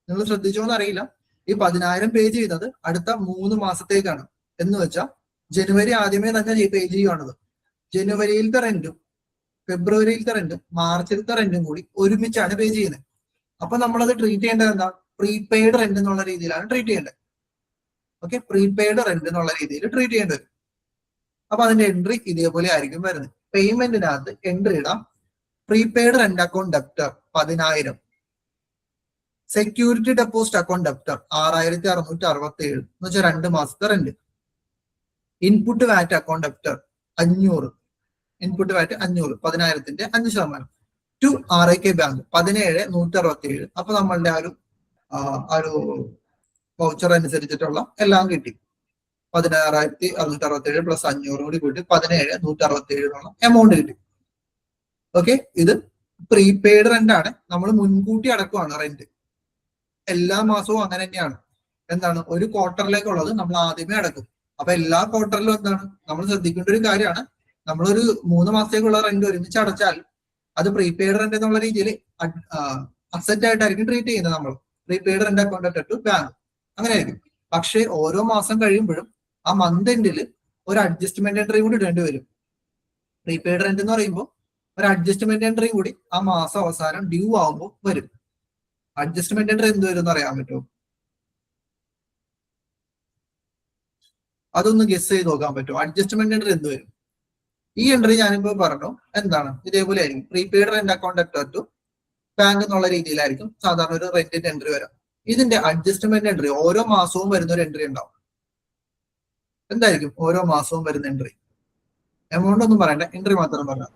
നിങ്ങൾ ശ്രദ്ധിച്ചോന്ന് അറിയില്ല, ഈ 10,000 പേ ചെയ്യുന്നത് അടുത്ത 3 മാസത്തേക്കാണ്. എന്ന് വെച്ചാൽ ജനുവരി ആദ്യമേ തന്നെ പേ ചെയ്യുകയാണത്. ജനുവരിയിലത്തെ റെന്റും ഫെബ്രുവരിയിലത്തെ റെന്റും മാർച്ചിലത്തെ റെന്റും കൂടി ഒരുമിച്ചാണ് പേ ചെയ്യുന്നത്. അപ്പൊ നമ്മളത് ട്രീറ്റ് ചെയ്യേണ്ടത് എന്താ? പ്രീപെയ്ഡ് റെന്റ് എന്നുള്ള രീതിയിലാണ് ട്രീറ്റ് ചെയ്യേണ്ടത്. ഓക്കെ, പ്രീപെയ്ഡ് റെന്റ് എന്നുള്ള രീതിയിൽ ട്രീറ്റ് ചെയ്യേണ്ടി വരും. അപ്പൊ അതിന്റെ എൻട്രി ഇതേപോലെ ആയിരിക്കും വരുന്നത്. പേയ്മെന്റിനകത്ത് എൻട്രി ഇടാം. Prepaid rent account debtor 10,000, security deposit account debtor 6,667 എന്ന് വെച്ചാൽ 2 മാസത്തെ rent. Input VAT account debtor 500, input VAT 500, 10,000ന്റെ 5%. To RIK bank 17,167. അപ്പൊ നമ്മളുടെ ആ ഒരു വൗച്ചർ അനുസരിച്ചിട്ടുള്ള എല്ലാം കിട്ടി. 16,667 പ്ലസ് 500 കൂടി കൂട്ടി 17,167 എന്നുള്ള എമൗണ്ട് കിട്ടി. ഓക്കെ, ഇത് പ്രീപെയ്ഡ് റെന്റ് ആണ്. നമ്മൾ മുൻകൂട്ടി അടക്കമാണ് റെന്റ്. എല്ലാ മാസവും അങ്ങനെ തന്നെയാണ്. എന്താണ്, ഒരു ക്വാർട്ടറിലേക്കുള്ളത് നമ്മൾ ആദ്യമേ അടക്കും. അപ്പൊ എല്ലാ ക്വാർട്ടറിലും എന്താണ് നമ്മൾ ശ്രദ്ധിക്കേണ്ട ഒരു കാര്യമാണ്, നമ്മളൊരു 3 മാസത്തേക്കുള്ള റെന്റ് ഒരുമിച്ച് അടച്ചാൽ അത് പ്രീപെയ്ഡ് റെന്റ് എന്നുള്ള രീതിയിൽ അസറ്റ് ആയിട്ടായിരിക്കും ട്രീറ്റ് ചെയ്യുന്നത്. നമ്മൾ prepaid rent account to bank അങ്ങനെ ആയിരിക്കും. പക്ഷേ ഓരോ മാസം കഴിയുമ്പോഴും ആ മന്ത് എൻഡിൽ ഒരു അഡ്ജസ്റ്റ്മെന്റ് എൻട്രി കൂടി ഇടേണ്ടി വരും. പ്രീപെയ്ഡ് റെന്റ് എന്ന് പറയുമ്പോൾ ഒരു അഡ്ജസ്റ്റ്മെന്റ് എൻട്രി കൂടി ആ മാസം അവസാനം ഡ്യൂ ആകുമ്പോൾ വരും. അഡ്ജസ്റ്റ്മെന്റ് എൻട്രി എന്ത് വരും എന്ന് അറിയാൻ പറ്റുമോ? അതൊന്ന് ഗസ് ചെയ്ത് നോക്കാൻ പറ്റുമോ? അഡ്ജസ്റ്റ്മെന്റ് എൻട്രി എന്ത് വരും? ഈ എൻട്രി ഞാനിപ്പോ പറഞ്ഞു എന്താണ്, ഇതേപോലെ ആയിരിക്കും. Prepaid rent account debtor to bank എന്നുള്ള രീതിയിലായിരിക്കും സാധാരണ ഒരു റെന്റിന്റെ എൻട്രി വരാം. ഇതിന്റെ അഡ്ജസ്റ്റ്മെന്റ് എൻട്രി ഓരോ മാസവും വരുന്ന ഒരു എൻട്രി ഉണ്ടാവും. എന്തായിരിക്കും ഓരോ മാസവും വരുന്ന എൻട്രി? എമൗണ്ട് ഒന്നും പറയണ്ട, എൻട്രി മാത്രം പറഞ്ഞാൽ.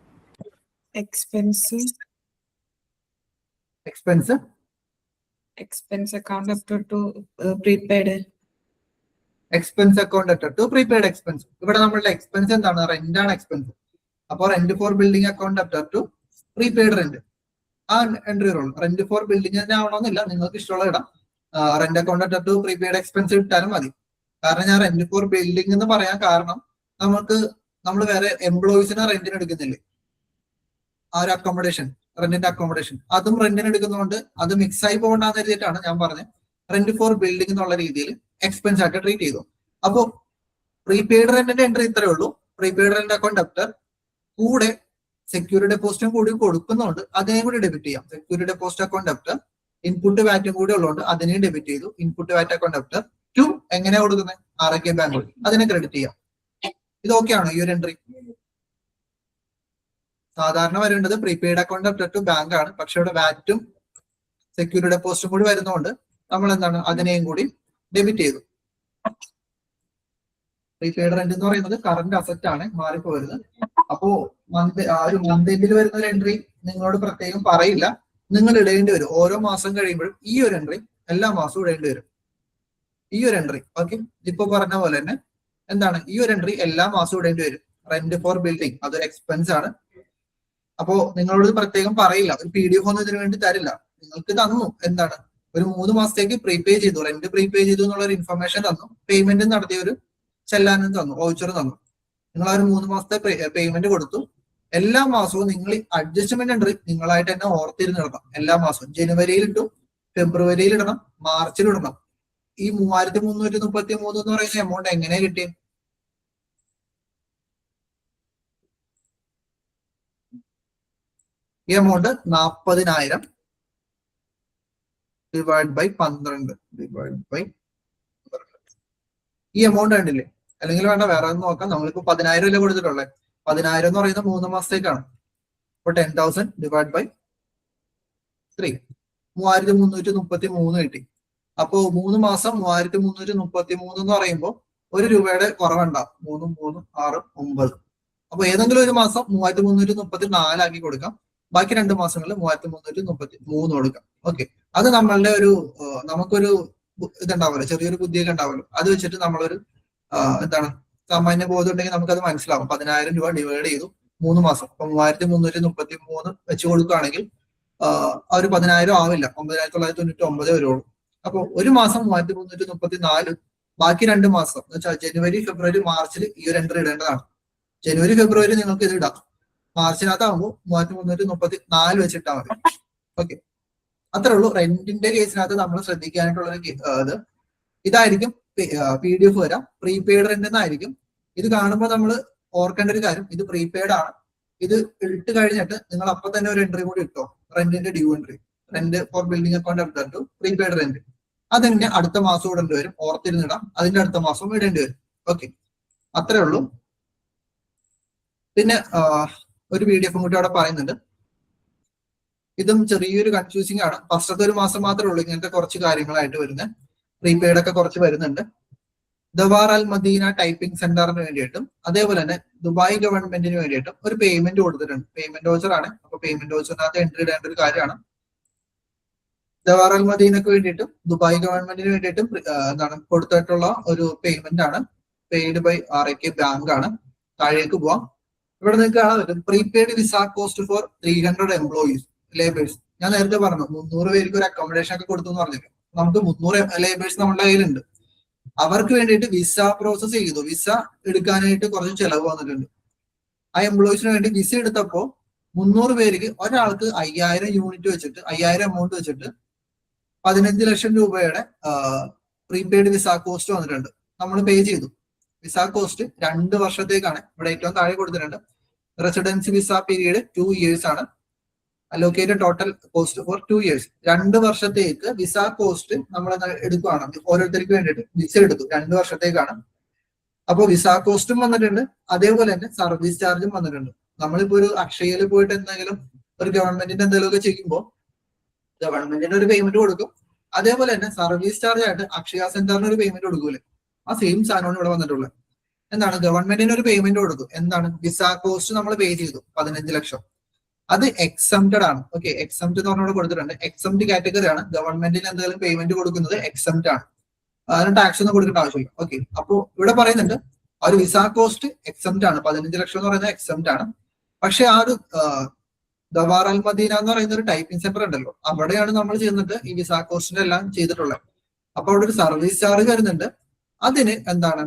expense account up to prepaid expense account to prepaid expense. ഇവിടെ നമ്മളുടെ എക്സ്പെൻസ് എന്താണ്? റെന്റ് ആണ് എക്സ്പെൻസ്. അപ്പോൾ rent for building account to prepaid rent ആ entry roll. Rent for building തന്നെ ആവണമെന്നില്ല, നിങ്ങൾക്ക് ഇഷ്ടമുള്ള ഇടാം. Rent account to prepaid expense ഇട്ടാലും മതി. കാരണം ഞാൻ റെന്റ് ഫോർ ബിൽഡിംഗ് എന്ന് പറയാൻ കാരണം നമ്മൾ വേറെ എംപ്ലോയീസിനെ റെന്റിന് എടുക്കുന്നില്ലേ, ആ ഒരു അക്കോമഡേഷൻ, റെന്റിന്റെ അക്കോമഡേഷൻ അതും റെന്റിന് എടുക്കുന്നതുകൊണ്ട് അത് മിക്സ് ആയി പോകണ്ടെന്ന് കരുതിയിട്ടാണ് ഞാൻ പറഞ്ഞത് റെന്റ് ഫോർ ബിൽഡിംഗ് എന്നുള്ള രീതിയിൽ എക്സ്പെൻസ് ആയിട്ട് ട്രീറ്റ് ചെയ്തു. അപ്പോൾ പ്രീപെയ്ഡ് റെന്റിന്റെ എൻട്രി ഇത്രയേ ഉള്ളൂ. പ്രീപെയ്ഡ് റെന്റ് അക്കൗണ്ട് ഡെപ്റ്റർ കൂടെ സെക്യൂരിറ്റി ഡെപ്പോസിറ്റും കൂടി കൊടുക്കുന്നുണ്ട്, അതിനെയും കൂടി ഡെബിറ്റ് ചെയ്യാം. Security deposit account debtor input വാറ്റും കൂടി ഉള്ളതുകൊണ്ട് അതിനെയും ഡെബിറ്റ് ചെയ്തു. Input VAT account debtor to എങ്ങനെയാ കൊടുക്കുന്നത്? RIK ബാങ്ക്, അതിനെ ക്രെഡിറ്റ് ചെയ്യാം. ഇത് ഓക്കെയാണോ ഈ ഒരു എൻട്രി? സാധാരണ വരേണ്ടത് prepaid account debtor to bank ആണ്. പക്ഷെ ഇവിടെ വാറ്റും സെക്യൂരിറ്റി ഡെപ്പോസിറ്റും കൂടി വരുന്നതുകൊണ്ട് നമ്മൾ എന്താണ് അതിനെയും കൂടി ഡെബിറ്റ് ചെയ്തു. പ്രീപെയ്ഡ് റെന്റ് എന്ന് പറയുന്നത് കറന്റ് അസറ്റ് ആണ്, മാറിപ്പോരുന്നത്. അപ്പോ ഒരു മന്ത് എൻഡിൽ വരുന്ന ഒരു എൻട്രി നിങ്ങളോട് പ്രത്യേകം പറയില്ല, നിങ്ങൾ ഇടേണ്ടി വരും. ഓരോ മാസം കഴിയുമ്പോഴും ഈ ഒരു എൻട്രി എല്ലാ മാസവും ഇടേണ്ടി വരും. ഈ ഒരു എൻട്രി ഓക്കെ, ഇപ്പൊ പറഞ്ഞ പോലെ തന്നെ എന്താണ് ഈ ഒരു എൻട്രി എല്ലാ മാസവും ഇടേണ്ടി വരും. റെന്റ് ഫോർ ബിൽഡിംഗ് അതൊരു എക്സ്പെൻസ് ആണ്. അപ്പോ നിങ്ങളോട് പ്രത്യേകം പറയില്ല, ഒരു PDF ഒന്നും ഇതിനു വേണ്ടി തരില്ല. നിങ്ങൾക്ക് തന്നു എന്താണ് ഒരു 3 മാസത്തേക്ക് പ്രീപേ ചെയ്തു, റെന്റ് പ്രീപേ ചെയ്തു എന്നുള്ള ഒരു ഇൻഫർമേഷൻ തന്നു, പേയ്മെന്റ് നടത്തിയ ഒരു ചെല്ലാനും തന്നു, വൗച്ചർ തന്നു. നിങ്ങൾ ആ ഒരു 3 മാസത്തെ പേയ്മെന്റ് കൊടുത്തു. എല്ലാ മാസവും നിങ്ങൾ ഈ അഡ്ജസ്റ്റ്മെന്റ് എൻട്രി നിങ്ങളായിട്ട് തന്നെ ഓർത്തിരുന്നിടണം. എല്ലാ മാസവും ജനുവരിയിൽ ഇട്ടു, ഫെബ്രുവരിയിൽ ഇടണം, മാർച്ചിൽ ഇടണം. ഈ 3333 എന്ന് പറയുന്ന എമൗണ്ട് എങ്ങനെ കിട്ടി? ഈ amount 40,000 divide by 12 divide by ഈ എമൗണ്ട് കണ്ടില്ലേ? അല്ലെങ്കിൽ വേണ്ട വേറെ ഒന്ന് നോക്കാം. നമ്മളിപ്പോ 10,000 അല്ലേ കൊടുത്തിട്ടുള്ളത്. 10,000 എന്ന് പറയുന്നത് 3 മാസത്തേക്കാണ്. അപ്പൊ 10,000 ഡിവൈഡ് ബൈ 3 3333 കിട്ടി. അപ്പോ 3 മാസം 3333 എന്ന് പറയുമ്പോൾ 1 രൂപയുടെ കുറവുണ്ടാവും. 3 3 6 9. അപ്പൊ ഏതെങ്കിലും ഒരു മാസം 3334 ആക്കി കൊടുക്കാം. ബാക്കി 2 മാസങ്ങളിൽ 3333 കൊടുക്കാം. ഓക്കെ, അത് നമ്മളുടെ ഒരു നമുക്കൊരു ഇതുണ്ടാവുമല്ലോ, ചെറിയൊരു ബുദ്ധിയൊക്കെ ഉണ്ടാവുമല്ലോ. അത് വെച്ചിട്ട് നമ്മളൊരു എന്താണ് സാമാന്യ ബോധം ഉണ്ടെങ്കിൽ നമുക്കത് മനസ്സിലാവും. 10,000 രൂപ ഡിവൈഡ് ചെയ്തു 3 മാസം, അപ്പൊ 3333 വെച്ച് കൊടുക്കുകയാണെങ്കിൽ ഒരു 10,000 ആവില്ല, 9,999 വരുള്ളൂ. അപ്പൊ ഒരു മാസം 3334, ബാക്കി 2 മാസം എന്ന് വെച്ചാൽ ജനുവരി ഫെബ്രുവരി മാർച്ചിൽ ഈ ഒരു എൻട്രി ഇടേണ്ടതാണ്. ജനുവരി ഫെബ്രുവരി നിങ്ങൾക്ക് ഇത് ഇടാം, മാർച്ചിനകത്താകുമ്പോൾ 3334 വെച്ചിട്ടാൽ മതി. ഓക്കെ, അത്രേ ഉള്ളൂ. റെന്റിന്റെ കേസിനകത്ത് നമ്മൾ ശ്രദ്ധിക്കാനായിട്ടുള്ള ഇത് ഇതായിരിക്കും. PDF വരാം, പ്രീപെയ്ഡ് റെന്റ് എന്നായിരിക്കും. ഇത് കാണുമ്പോൾ നമ്മൾ ഓർക്കേണ്ട ഒരു കാര്യം, ഇത് പ്രീപെയ്ഡ് ആണ്. ഇത് ഇട്ട് കഴിഞ്ഞിട്ട് നിങ്ങൾ അപ്പൊ തന്നെ ഒരു എൻട്രി കൂടി ഇട്ടോ, റെന്റിന്റെ due entry, rent for building account update to prepaid rent. അതിന്റെ അടുത്ത മാസം ഇടേണ്ടി വരും, ഓർത്തിരുന്നിടാം. അതിന്റെ അടുത്ത മാസം ഇടേണ്ടി വരും. ഓക്കെ, അത്രേ ഉള്ളൂ. പിന്നെ ഒരു PDF കൂടി അവിടെ പറയുന്നുണ്ട്. ഇതും ചെറിയൊരു കൺഫ്യൂസിംഗ് ആണ്. ഫസ്റ്റത്തെ ഒരു മാസം മാത്രമേ ഉള്ളൂ ഇങ്ങനത്തെ കുറച്ച് കാര്യങ്ങളായിട്ട് വരുന്നത്. പ്രീപെയ്ഡ് ഒക്കെ കുറച്ച് വരുന്നുണ്ട്. ദവാർ അൽ മദീന ടൈപ്പിംഗ് സെന്ററിന് വേണ്ടിയിട്ടും അതേപോലെ തന്നെ ദുബായ് ഗവൺമെന്റിന് വേണ്ടിയിട്ടും ഒരു പേയ്മെന്റ് കൊടുത്തിട്ടുണ്ട്. പേയ്മെന്റ് വൗച്ചർ ആണ്. അപ്പൊ പേയ്മെന്റ് വൗച്ചറിനകത്ത് എൻട്രി ഇടേണ്ട ഒരു കാര്യമാണ്. ദവാർ അൽ മദീനക്ക് വേണ്ടിയിട്ടും ദുബായ് ഗവൺമെന്റിന് വേണ്ടിയിട്ടും എന്താണ് കൊടുത്തിട്ടുള്ള ഒരു പേയ്മെന്റ് ആണ്. പെയ്ഡ് ബൈ RAK ബാങ്ക് ആണ്. താഴേക്ക് പോവാം. ഇവിടെ നിങ്ങൾക്ക് കാണാൻ prepaid visa cost for 300 employees labours. ഞാൻ നേരത്തെ പറഞ്ഞു 300 പേർക്ക് ഒരു അക്കോമഡേഷൻ ഒക്കെ കൊടുത്തു എന്ന് പറഞ്ഞില്ല. നമുക്ക് 300 ലേബേഴ്സ് നമ്മുടെ കയ്യിലുണ്ട്. അവർക്ക് വേണ്ടിയിട്ട് വിസ പ്രോസസ് ചെയ്തു. വിസ എടുക്കാനായിട്ട് കുറച്ച് ചെലവ് വന്നിട്ടുണ്ട്. ആ എംപ്ലോയീസിന് വേണ്ടി വിസ എടുത്തപ്പോ 300 പേർക്ക് ഒരാൾക്ക് 5,000 യൂണിറ്റ് വെച്ചിട്ട് 5,000 എമൗണ്ട് വെച്ചിട്ട് 15 ലക്ഷം രൂപയുടെ പ്രീപെയ്ഡ് വിസ കോസ്റ്റ് വന്നിട്ടുണ്ട്. നമ്മൾ പേ ചെയ്തു. വിസ കോസ്റ്റ് 2 വർഷത്തേക്കാണ്. ഇവിടെ ഏറ്റവും താഴെ കൊടുത്തിട്ടുണ്ട്. റെസിഡൻസി വിസ പീരീഡ് 2 years ആണ്. Allocated total cost for 2 years. 2 വർഷത്തേക്ക് വിസ കോസ്റ്റ് നമ്മൾ എടുക്കുകയാണ്. ഓരോരുത്തർക്ക് വേണ്ടിയിട്ട് വിസ എടുത്തു 2 വർഷത്തേക്കാണ്. അപ്പൊ വിസ കോസ്റ്റും വന്നിട്ടുണ്ട്, അതേപോലെ തന്നെ സർവീസ് ചാർജും വന്നിട്ടുണ്ട്. നമ്മളിപ്പോ ഒരു അക്ഷയയിൽ പോയിട്ട് എന്തെങ്കിലും ഒരു ഗവൺമെന്റിന്റെ എന്തെങ്കിലുമൊക്കെ ചെയ്യുമ്പോൾ ഗവൺമെന്റിന് ഒരു പേയ്മെന്റ് കൊടുക്കും. അതേപോലെ തന്നെ സർവീസ് ചാർജ് ആയിട്ട് അക്ഷയ സെന്ററിന് ഒരു പേയ്മെന്റ് കൊടുക്കൂലേ, ആ സെയിം സാധനമാണ് ഇവിടെ വന്നിട്ടുള്ളത്. എന്താണ് ഗവൺമെന്റിന് ഒരു പേയ്മെന്റ് കൊടുത്തു. എന്താണ് വിസ കോസ്റ്റ് നമ്മൾ പേ ചെയ്തു 15 ലക്ഷം. അത് എക്സംപ്റ്റഡ് ആണ്. ഓക്കെ, എക്സംപ്റ്റ് എന്ന് പറഞ്ഞവിടെ കൊടുത്തിട്ടുണ്ട്. എക്സംപ്റ്റ് കാറ്റഗറി ആണ്. ഗവൺമെന്റിന് എന്തെങ്കിലും പേയ്മെന്റ് കൊടുക്കുന്നത് എക്സംപ്റ്റ് ആണ്. അതിന് ടാക്സ് ഒന്നും കൊടുക്കേണ്ട ആവശ്യമില്ല. ഓക്കെ, അപ്പോ ഇവിടെ പറയുന്നുണ്ട് ആ ഒരു വിസ കോസ്റ്റ് എക്സംപ്റ്റ് ആണ്. 15 ലക്ഷം എന്ന് പറയുന്നത് എക്സംപ്റ്റ് ആണ്. പക്ഷെ ആ ഒരു ദവാർ അൽ മദീന എന്ന് പറയുന്ന ഒരു ടൈപ്പിംഗ് സെന്റർ ഉണ്ടല്ലോ, അവിടെയാണ് നമ്മൾ ചെയ്യുന്നത് ഈ വിസ കോസ്റ്റിന്റെ എല്ലാം ചെയ്തിട്ടുള്ളത്. അപ്പൊ അവിടെ ഒരു സർവീസ് ചാർജ് വരുന്നുണ്ട്. അതിന് എന്താണ്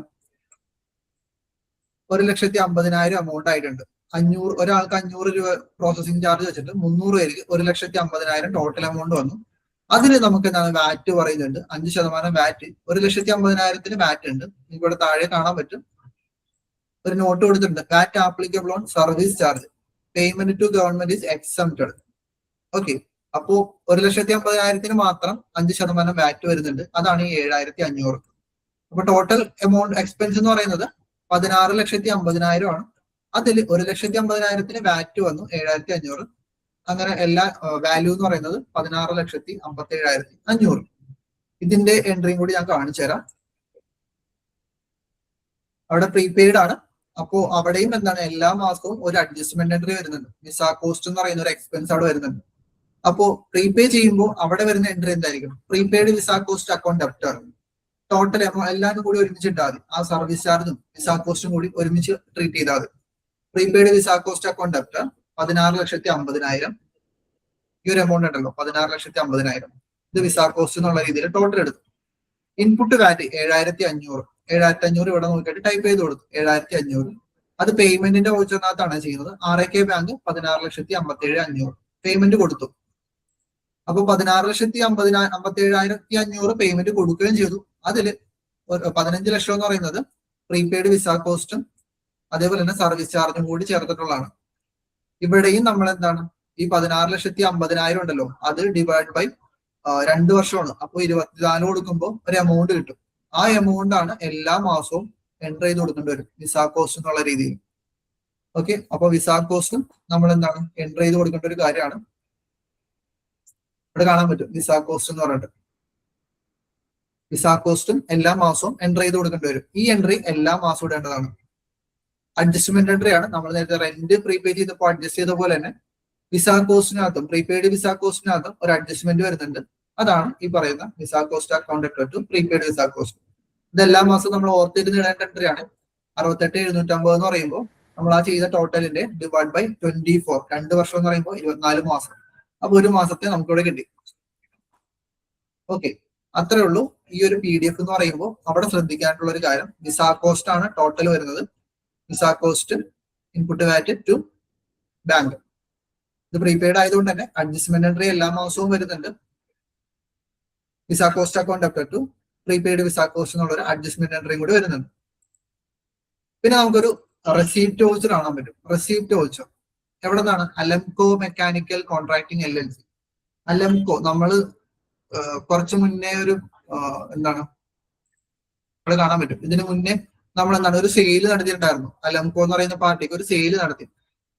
1,50,000 എമൗണ്ട് ആയിട്ടുണ്ട്. 500 ഒരാൾക്ക് 500 രൂപ പ്രോസസിംഗ് ചാർജ് വെച്ചിട്ട് 300 പേർക്ക് 1,50,000 ടോട്ടൽ എമൗണ്ട് വന്നു. അതിന് നമുക്ക് എന്താണ് വാറ്റ് പറയുന്നുണ്ട്, 5% വാറ്റ്. 1,50,000 വാറ്റ് ഉണ്ട്. ഇവിടെ താഴെ കാണാൻ പറ്റും, ഒരു നോട്ട് കൊടുത്തിട്ടുണ്ട്. VAT applicable on service charge, payment to government is exempted. Okay, അപ്പോ 1,50,000 മാത്രം 5% വാറ്റ് വരുന്നുണ്ട്. അതാണ് ഈ 7,500. അപ്പൊ ടോട്ടൽ എമൗണ്ട് എക്സ്പെൻസ് എന്ന് പറയുന്നത് 16,50,000 ആണ്. അതിൽ 1,50,000 വാറ്റ് വന്നു 7,500. അങ്ങനെ എല്ലാ വാല്യൂ എന്ന് പറയുന്നത് 16,57,500. ഇതിന്റെ എൻട്രിയും കൂടി ഞാൻ കാണിച്ചു തരാം. അവിടെ പ്രീപെയ്ഡ് ആണ്. അപ്പോ അവിടെയും എന്താണ് എല്ലാ മാസവും ഒരു അഡ്ജസ്റ്റ്മെന്റ് എൻട്രി വരുന്നുണ്ട്. വിസ കോസ്റ്റ് എന്ന് പറയുന്ന ഒരു എക്സ്പെൻസ് അവിടെ വരുന്നുണ്ട്. അപ്പോ പ്രീപേ ചെയ്യുമ്പോൾ അവിടെ വരുന്ന എൻട്രി എന്തായിരിക്കും? Prepaid visa cost account debtor. Total എല്ലാവരും കൂടി ഒരുമിച്ച് ഇട്ടാൽ മതി. ആ സർവീസ് ചാർജും വിസ കോസ്റ്റും കൂടി ഒരുമിച്ച് ട്രീറ്റ് ചെയ്താൽ മതി. Prepaid visa cost account debtor 16,50,000. ഈ ഒരു എമൗണ്ട് ഉണ്ടല്ലോ 16,50,000. ഇത് വിസ കോസ്റ്റ് എന്നുള്ള രീതിയിൽ ടോട്ടൽ എടുത്തു. ഇൻപുട്ട് വാറ്റ് 7,500. 7,500 ഇവിടെ നോക്കിയിട്ട് ടൈപ്പ് ചെയ്ത് കൊടുത്തു 7,500. അത് പേയ്മെന്റിന്റെ വൗച്ചറിനകത്താണ് ചെയ്യുന്നത്. RK ബാങ്ക് 16,57,500 പേയ്മെന്റ് കൊടുത്തു. അപ്പൊ 16,57,500 പേയ്മെന്റ് കൊടുക്കുകയും ചെയ്തു. അതില് 15 ലക്ഷം എന്ന് പറയുന്നത് പ്രീപെയ്ഡ് വിസ കോസ്റ്റും അതേപോലെ തന്നെ സർവീസ് ചാർജും കൂടി ചേർത്തിട്ടുള്ളതാണ്. ഇവിടെയും നമ്മൾ എന്താണ് ഈ 16,50,000 ഉണ്ടല്ലോ അത് ഡിവൈഡ് ബൈ 2 വർഷമാണ്. അപ്പൊ 24 കൊടുക്കുമ്പോൾ ഒരു എമൗണ്ട് കിട്ടും. ആ എമൗണ്ട് ആണ് എല്ലാ മാസവും എൻറ്റർ ചെയ്ത് കൊടുക്കേണ്ടി വരും വിസ കോസ്റ്റ് എന്നുള്ള രീതിയിൽ. ഓക്കെ, അപ്പൊ വിസ കോസ്റ്റും നമ്മൾ എന്താണ് എൻറ്റർ ചെയ്ത് കൊടുക്കേണ്ട ഒരു കാര്യമാണ്. ഇവിടെ കാണാൻ പറ്റും വിസ കോസ്റ്റ് എന്ന് പറഞ്ഞിട്ട്. വിസ കോസ്റ്റും എല്ലാ മാസവും എൻറ്റർ ചെയ്ത് കൊടുക്കേണ്ടി വരും. ഈ എൻട്രി എല്ലാ മാസവും ഇടേണ്ടതാണ്. അഡ്ജസ്റ്റ്മെന്റ് എൻട്രി ആണ്. നമ്മൾ നേരത്തെ റെന്റ് പ്രീപെയ്ഡ് ചെയ്തപ്പോൾ അഡ്ജസ്റ്റ് ചെയ്ത പോലെ തന്നെ വിസ കോസ്റ്റിനകത്തും പ്രീപെയ്ഡ് വിസ കോസ്റ്റിനകത്തും ഒരു അഡ്ജസ്റ്റ്മെന്റ് വരുന്നുണ്ട്. അതാണ് ഈ പറയുന്ന visa cost account to prepaid visa cost. ഇത് എല്ലാ മാസവും നമ്മൾ ഓർത്തിരുന്ന് ഇടേണ്ട എൻട്രി ആണ്. 68,750 എന്ന് പറയുമ്പോൾ നമ്മൾ ആ ചെയ്ത ടോട്ടലിന്റെ ഡിവൈഡ് ബൈ 24. 2 വർഷം എന്ന് പറയുമ്പോൾ 24 മാസം. അപ്പൊ ഒരു മാസത്തെ നമുക്കിവിടെ കിട്ടി. ഓക്കെ, അത്രേ ഉള്ളൂ. ഈ ഒരു PDF എന്ന് പറയുമ്പോൾ അവിടെ ശ്രദ്ധിക്കാനുള്ള ഒരു കാര്യം വിസ കോസ്റ്റ് ആണ് ടോട്ടൽ വരുന്നത്. Visa cost input VAT to bank. ഇത് പ്രീപെയ്ഡ് ആയതുകൊണ്ട് തന്നെ അഡ്ജസ്റ്റ്മെന്റ് എൻട്രി എല്ലാ മാസവും വരുന്നുണ്ട്. Visa cost account debtor to prepaid visa cost എന്നുള്ളൊരു അഡ്ജസ്റ്റ്മെന്റ് എൻട്രിയും കൂടി വരുന്നുണ്ട്. പിന്നെ നമുക്കൊരു റെസീപ്റ്റ് വൗച്ചർ കാണാൻ പറ്റും. റെസീപ്റ്റ് വൗച്ചർ എവിടെ നിന്നാണ്? അലംകോ മെക്കാനിക്കൽ കോൺട്രാക്ടിങ് LLC. അലംകോ നമ്മൾ കുറച്ച് മുന്നേ ഒരു എന്താണ് ഇവിടെ കാണാൻ പറ്റും. ഇതിന് മുന്നേ നമ്മൾ എന്താണ് ഒരു സെയിൽ നടത്തിയിട്ടുണ്ടായിരുന്നു. അലംകോ എന്ന് പറയുന്ന പാർട്ടിക്ക് ഒരു സെയിൽ നടത്തി.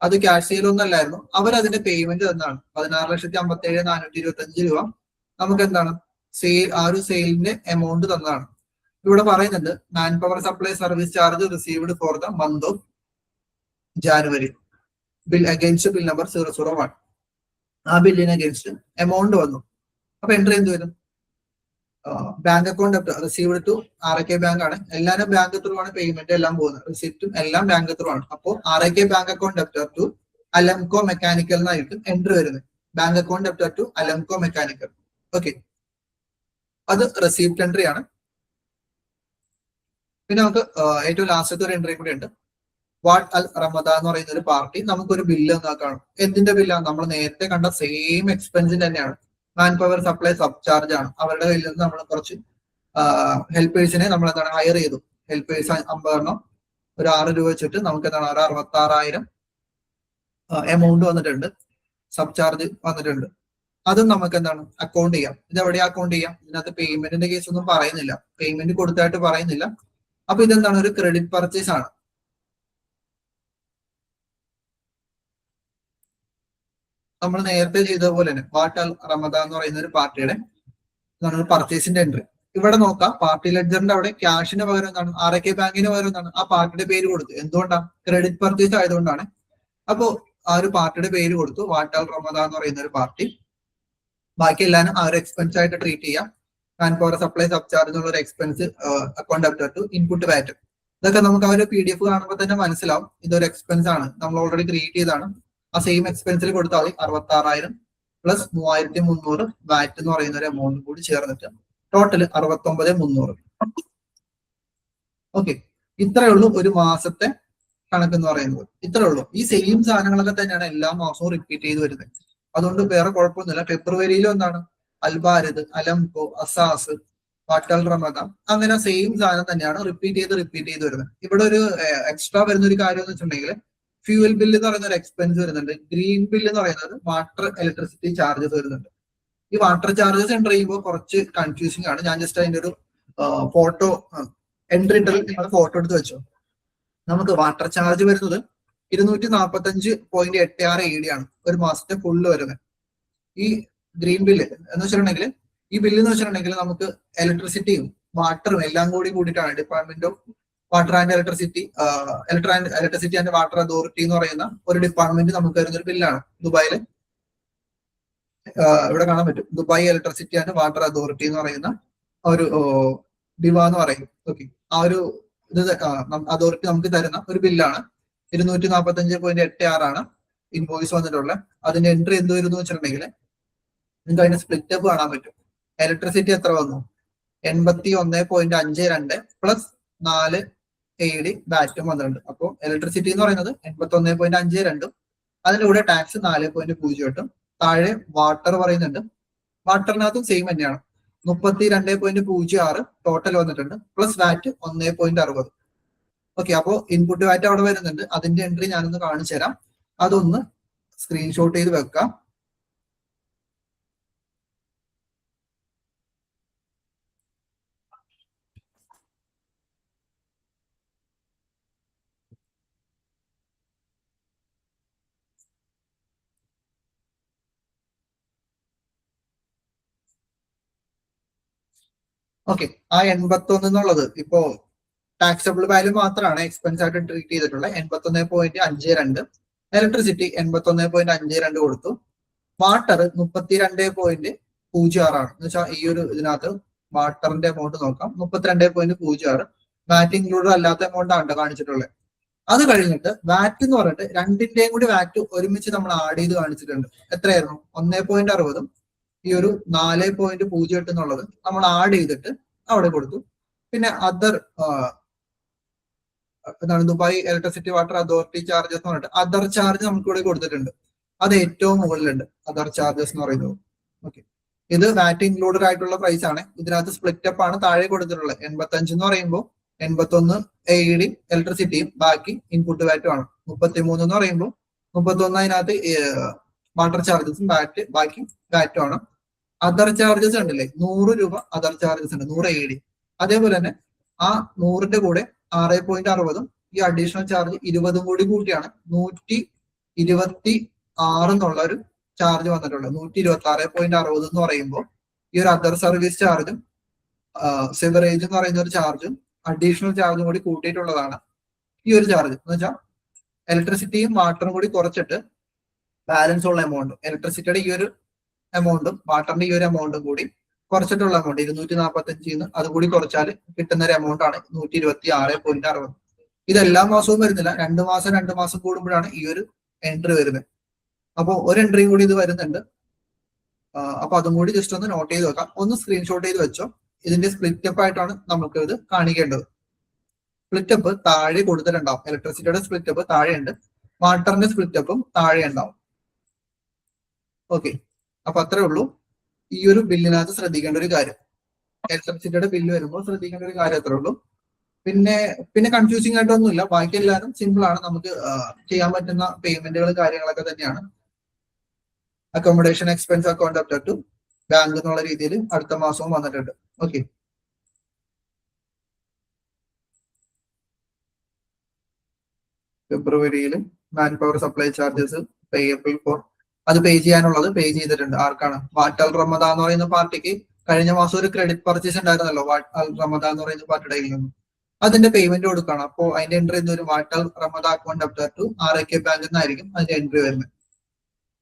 അത് ക്യാഷ് സെയിൽ ഒന്നും അല്ലായിരുന്നു. അവർ അതിന്റെ പേയ്മെന്റ് തന്നാണ് 16,57,425 രൂപ. നമുക്ക് എന്താണ് ആ ഒരു സെയിലിന്റെ എമൗണ്ട് തന്നതാണ്. ഇവിടെ പറയുന്നുണ്ട് മാൻ power supply service charge received for the month of January. Bill against bill number 001. ആ ബില്ലിന് അഗൈൻസ്റ്റ് എമൗണ്ട് വന്നു. അപ്പൊ എൻട്രി എന്ത് വരും? Bank account received to RK bank ആണ്. എല്ലാവരും ബാങ്ക് ത്രൂ ആണ് പേയ്മെന്റ് എല്ലാം പോകുന്നത്. റിസിപ്റ്റും എല്ലാം ബാങ്ക് ത്രൂ ആണ്. അപ്പോൾ RK bank account debtor to Alamco mechanical എന്നായിരിക്കും എൻട്രി വരുന്നത്. Bank account debtor to Alamco mechanical. Okay, അത് റെസിപ്റ്റ് എൻട്രി ആണ്. പിന്നെ നമുക്ക് ഏറ്റവും ലാസ്റ്റത്തെ ഒരു എൻട്രി കൂടി ഉണ്ട്. വാട്ട് അൽ റമദ എന്ന് പറയുന്ന ഒരു പാർട്ടി നമുക്കൊരു ബില്ല് കാണും. എന്തിന്റെ ബില്ലാണ്? നമ്മൾ നേരത്തെ കണ്ട സെയിം എക്സ്പെൻസിന് തന്നെയാണ്. മാൻ പവർ സപ്ലൈ സബ് ചാർജ് ആണ്. അവരുടെ കയ്യിൽ നിന്ന് നമ്മൾ കുറച്ച് ഹെൽപ്പേഴ്സിനെ നമ്മൾ എന്താണ് ഹയർ ചെയ്തു. ഹെൽപ്പേഴ്സ് 50 എണ്ണം ഒരു 6 രൂപ വെച്ചിട്ട് നമുക്ക് എന്താണ് ഒരു 66,000 എമൗണ്ട് വന്നിട്ടുണ്ട്. സബ് ചാർജ് വന്നിട്ടുണ്ട്. അതും നമുക്ക് എന്താണ് അക്കൗണ്ട് ചെയ്യാം. ഇത് എവിടെ അക്കൗണ്ട് ചെയ്യാം? ഇതിനകത്ത് പേയ്മെന്റിന്റെ കേസ് ഒന്നും പറയുന്നില്ല. പേയ്മെന്റ് കൊടുത്തായിട്ട് പറയുന്നില്ല. അപ്പൊ ഇതെന്താണ് ഒരു ക്രെഡിറ്റ് പർച്ചേസ് ആണ്. നമ്മൾ നേരത്തെ ചെയ്ത പോലെ തന്നെ വാട്ട് അൽ റമദ എന്ന് പറയുന്ന ഒരു പാർട്ടിയുടെ പർച്ചേസിന്റെ എൻട്രി. ഇവിടെ നോക്കാം പാർട്ടി ലെഡ്ജറിന്റെ അവിടെ ക്യാഷിന് പകരം എന്താണ് RK ബാങ്കിന് പകരം എന്താണ് ആ പാർട്ടിയുടെ പേര് കൊടുത്തു. എന്തുകൊണ്ടാണ്? ക്രെഡിറ്റ് പർച്ചേസ് ആയതുകൊണ്ടാണ്. അപ്പോ ആ ഒരു പാർട്ടിയുടെ പേര് കൊടുത്തു വാട്ട് അൽ റമദ എന്ന് പറയുന്ന ഒരു പാർട്ടി. ബാക്കി എല്ലാവരും ആ ഒരു എക്സ്പെൻസ് ആയിട്ട് ട്രീറ്റ് ചെയ്യാം. Man power supply sub charge എന്നുള്ള ഒരു expense account debtor to input VAT. ഇതൊക്കെ നമുക്ക് ആ ഒരു PDF കാണുമ്പോൾ തന്നെ മനസ്സിലാവും ഇതൊരു എക്സ്പെൻസ് ആണ്. നമ്മൾ ഓൾറെഡി ക്രിയേറ്റ് ചെയ്താണ്. ആ സെയിം എക്സ്പെൻസിൽ കൊടുത്താൽ മതി. 66,000 പ്ലസ് 3,300 വാറ്റ് എന്ന് പറയുന്ന ഒരു എമൗണ്ട് കൂടി ചേർന്നിട്ട് ടോട്ടൽ 69,300. ഓക്കെ, ഇത്രയേ ഉള്ളൂ ഒരു മാസത്തെ കണക്ക് എന്ന് പറയുന്നത്. ഇത്രയേ ഉള്ളൂ. ഈ സെയിം സാധനങ്ങളൊക്കെ തന്നെയാണ് എല്ലാ മാസവും റിപ്പീറ്റ് ചെയ്ത് വരുന്നത്. അതുകൊണ്ട് വേറെ കുഴപ്പമൊന്നുമില്ല. ഫെബ്രുവരിയിലും എന്താണ് അൽബാരത്, അലംകോ, അസാസ്, വാട്ട് അൽ റമദ അങ്ങനെ സെയിം സാധനം തന്നെയാണ് റിപ്പീറ്റ് ചെയ്ത് വരുന്നത്. ഇവിടെ ഒരു എക്സ്ട്രാ വരുന്ന ഒരു കാര്യം എന്ന് വെച്ചിട്ടുണ്ടെങ്കിൽ ഫ്യൂവൽ ബില്ല് എന്ന് പറയുന്ന ഒരു എക്സ്പെൻസ് വരുന്നുണ്ട്. ഗ്രീൻ ബില്ല് എന്ന് പറയുന്നത് വാട്ടർ ഇലക്ട്രിസിറ്റി ചാർജസ് വരുന്നുണ്ട്. ഈ വാട്ടർ ചാർജസ് എൻറ്റർ ചെയ്യുമ്പോൾ കുറച്ച് കൺഫ്യൂസിംഗ് ആണ്. ഞാൻ ജസ്റ്റ് അതിന്റെ ഒരു ഫോട്ടോ എൻട്രി നിങ്ങൾ ഫോട്ടോ എടുത്ത് വെച്ചോ. നമുക്ക് വാട്ടർ ചാർജ് വരുന്നത് 245.86 AD ആണ് ഒരു മാസത്തെ ഫുള്ള് വരുന്നത്. ഈ ഗ്രീൻ ബില്ല് എന്ന് വെച്ചിട്ടുണ്ടെങ്കിൽ ഈ ബില്ല് എന്ന് വെച്ചിട്ടുണ്ടെങ്കിൽ നമുക്ക് ഇലക്ട്രിസിറ്റിയും വാട്ടറും എല്ലാം കൂടിയിട്ടാണ് department of water and electricity electricity and water authority എന്ന് പറയുന്ന ഒരു ഡിപ്പാർട്ട്മെന്റ് നമുക്ക് വരുന്ന ഒരു ബില്ലാണ്. ദുബായില് ഇവിടെ കാണാൻ പറ്റും. Dubai electricity and water authority എന്ന് പറയുന്ന ഒരു ഡിവ എന്ന് പറയും. ഓക്കെ, ആ ഒരു ഇത് അതോറിറ്റി നമുക്ക് തരുന്ന ഒരു ബില്ലാണ്. 245.86 ആണ് ഇൻവോയ്സ് വന്നിട്ടുള്ള അതിന്റെ എൻട്രി എന്ത് വരുന്നു വെച്ചിട്ടുണ്ടെങ്കിൽ നിങ്ങൾക്ക് അതിന്റെ സ്പ്ലിറ്റ് അപ്പ് കാണാൻ പറ്റും. ഇലക്ട്രിസിറ്റി എത്ര വന്നു? 81.52 പ്ലസ് 4 AD ബാറ്റും വന്നിട്ടുണ്ട്. അപ്പോൾ ഇലക്ട്രിസിറ്റി എന്ന് പറയുന്നത് 81.52 അതിന്റെ കൂടെ ടാക്സ് 4.08. താഴെ വാട്ടർ പറയുന്നുണ്ട്. വാട്ടറിനകത്തും സെയിം തന്നെയാണ്. 32.06 ടോട്ടൽ വന്നിട്ടുണ്ട് പ്ലസ് വാറ്റ് 1.60. ഓക്കെ, അപ്പോ ഇൻപുട്ട് വാറ്റ് അവിടെ വരുന്നുണ്ട്. അതിന്റെ എൻട്രി ഞാനൊന്ന് കാണിച്ചു തരാം. അതൊന്ന് സ്ക്രീൻഷോട്ട് ചെയ്ത് വെക്കാം. ഓക്കെ, ആ 81 എന്നുള്ളത് ഇപ്പോ ടാക്സബിൾ വാല്യൂ മാത്രമാണ് എക്സ്പെൻസ് ആയിട്ട് ട്രീറ്റ് ചെയ്തിട്ടുള്ളത്. 81.52. ഇലക്ട്രിസിറ്റി 81.52 കൊടുത്തു. വാട്ടർ 32.06 ആണ്. എന്ന് വെച്ചാൽ ഈ ഒരു ഇതിനകത്ത് വാട്ടറിന്റെ എമൗണ്ട് നോക്കാം. 32.06. വാറ്റ് ഇൻക്ലൂഡഡ് അല്ലാത്ത എമൗണ്ട് ആണ് കാണിച്ചിട്ടുള്ളത്. അത് കഴിഞ്ഞിട്ട് വാറ്റ് എന്ന് പറഞ്ഞിട്ട് രണ്ടിന്റെയും കൂടി വാറ്റ് ഒരുമിച്ച് നമ്മൾ ആഡ് ചെയ്ത് കാണിച്ചിട്ടുണ്ട്. എത്രയായിരുന്നു? 1.60 ഈ ഒരു 4.08 എന്നുള്ളത് നമ്മൾ ആഡ് ചെയ്തിട്ട് അവിടെ കൊടുത്തു. പിന്നെ അതർ എന്താണ് Dubai electricity water authority charges എന്ന് പറഞ്ഞിട്ട് അതർ ചാർജ് നമുക്ക് ഇവിടെ കൊടുത്തിട്ടുണ്ട്. അത് ഏറ്റവും മുകളിലുണ്ട് അതർ ചാർജസ് എന്ന് പറയുന്നത്. ഓക്കെ, ഇത് വാറ്റ് ഇൻക്ലൂഡഡ് ആയിട്ടുള്ള പ്രൈസ് ആണ്. ഇതിനകത്ത് സ്പ്ലിറ്റ് അപ്പ് ആണ് താഴെ കൊടുത്തിട്ടുള്ളത്. 85 എന്ന് പറയുമ്പോൾ 81 AED ഇലക്ട്രിസിറ്റിയും ബാക്കി ഇൻപുട്ട് വാറ്റും ആണ്. 33 എന്ന് പറയുമ്പോൾ 31 അതിനകത്ത് വാട്ടർ ചാർജസും ബാക്കി വാറ്റും ആണ്. അതർ ചാർജസ് ഉണ്ടല്ലേ, 100 രൂപ അതർ ചാർജസ് ഉണ്ട്, 100 AED. അതേപോലെ തന്നെ ആ 100ന്റെ കൂടെ 6.60 ഈ അഡീഷണൽ ചാർജ് 20 കൂടി കൂട്ടിയാണ് 126 എന്നുള്ള ഒരു ചാർജ് വന്നിട്ടുള്ളത്. 126.60 എന്ന് പറയുമ്പോൾ ഈ ഒരു അതർ സർവീസ് ചാർജും സെവറേജ് എന്ന് പറയുന്ന ഒരു ചാർജും അഡീഷണൽ ചാർജും കൂടി കൂട്ടിയിട്ടുള്ളതാണ് ഈ ഒരു ചാർജ്. എന്ന് വെച്ചാൽ ഇലക്ട്രിസിറ്റിയും വാട്ടറും കൂടി കുറച്ചിട്ട് ബാലൻസ് ഉള്ള എമൗണ്ട്, ഇലക്ട്രിസിറ്റിയുടെ ഈ ഒരു എമൗണ്ടും വാട്ടറിന്റെ ഈ ഒരു എമൗണ്ടും കൂടി കുറച്ചിട്ടുള്ള എമൗണ്ട് 245 അത് കൂടി കുറച്ചാൽ കിട്ടുന്ന ഒരു എമൗണ്ട് ആണ് 126.60. ഇത് എല്ലാ മാസവും വരുന്നില്ല, 2 മാസം കൂടുമ്പോഴാണ് ഈ ഒരു എൻട്രി വരുന്നത്. അപ്പോൾ ഒരു എൻട്രിയും കൂടി ഇത് വരുന്നുണ്ട്. അപ്പൊ അതും കൂടി ജസ്റ്റ് ഒന്ന് നോട്ട് ചെയ്ത് വെക്കാം. ഒന്ന് സ്ക്രീൻഷോട്ട് ചെയ്ത് വെച്ചോ. ഇതിന്റെ സ്പ്ലിറ്റ് അപ്പ് ആയിട്ടാണ് നമുക്ക് ഇത് കാണിക്കേണ്ടത്. സ്പ്ലിറ്റ് അപ്പ് താഴെ കൊടുത്തിട്ടുണ്ടാവും. ഇലക്ട്രിസിറ്റിയുടെ സ്പ്ലിറ്റ് അപ്പ് താഴെയുണ്ട്, വാട്ടറിന്റെ സ്പ്ലിറ്റ് അപ്പും താഴെ ഉണ്ടാവും. ഓക്കെ, അപ്പൊ അത്രേ ഉള്ളൂ. ഈ ഒരു ബില്ലിനകത്ത് ശ്രദ്ധിക്കേണ്ട ഒരു കാര്യം, ഇലക്ട്രിസിറ്റിയുടെ ബില്ല് വരുമ്പോൾ ശ്രദ്ധിക്കേണ്ട ഒരു കാര്യം അത്രേ ഉള്ളൂ. പിന്നെ കൺഫ്യൂസിംഗ് ആയിട്ടൊന്നുമില്ല. ബാക്കി എല്ലാവരും സിമ്പിൾ ആണ്. നമുക്ക് ചെയ്യാൻ പറ്റുന്ന പേയ്മെന്റുകൾ കാര്യങ്ങളൊക്കെ തന്നെയാണ്. Accommodation expense account up to bank എന്നുള്ള രീതിയിൽ അടുത്ത മാസവും വന്നിട്ടുണ്ട്. ഓക്കെ, ഫെബ്രുവരിയിൽ man power supply charges payable for അത് പേ ചെയ്യാനുള്ളത് പേ ചെയ്തിട്ടുണ്ട്. ആർക്കാണ്? വാറ്റ് അൽ റമദ എന്ന് പറയുന്ന പാർട്ടിക്ക് കഴിഞ്ഞ മാസം ഒരു ക്രെഡിറ്റ് പർച്ചേസ് ഉണ്ടായിരുന്നല്ലോ വാറ്റ് അൽ റമദ എന്ന് പറയുന്ന പാർട്ടിയുടെ കയ്യിൽ നിന്നും. അതിന്റെ പേയ്മെന്റ് കൊടുക്കണം. അപ്പോൾ അതിന്റെ എൻട്രി ഒരു VAT Al Ramada account up to RAK bank എന്നായിരിക്കും അതിന്റെ എൻട്രി വരുന്നത്.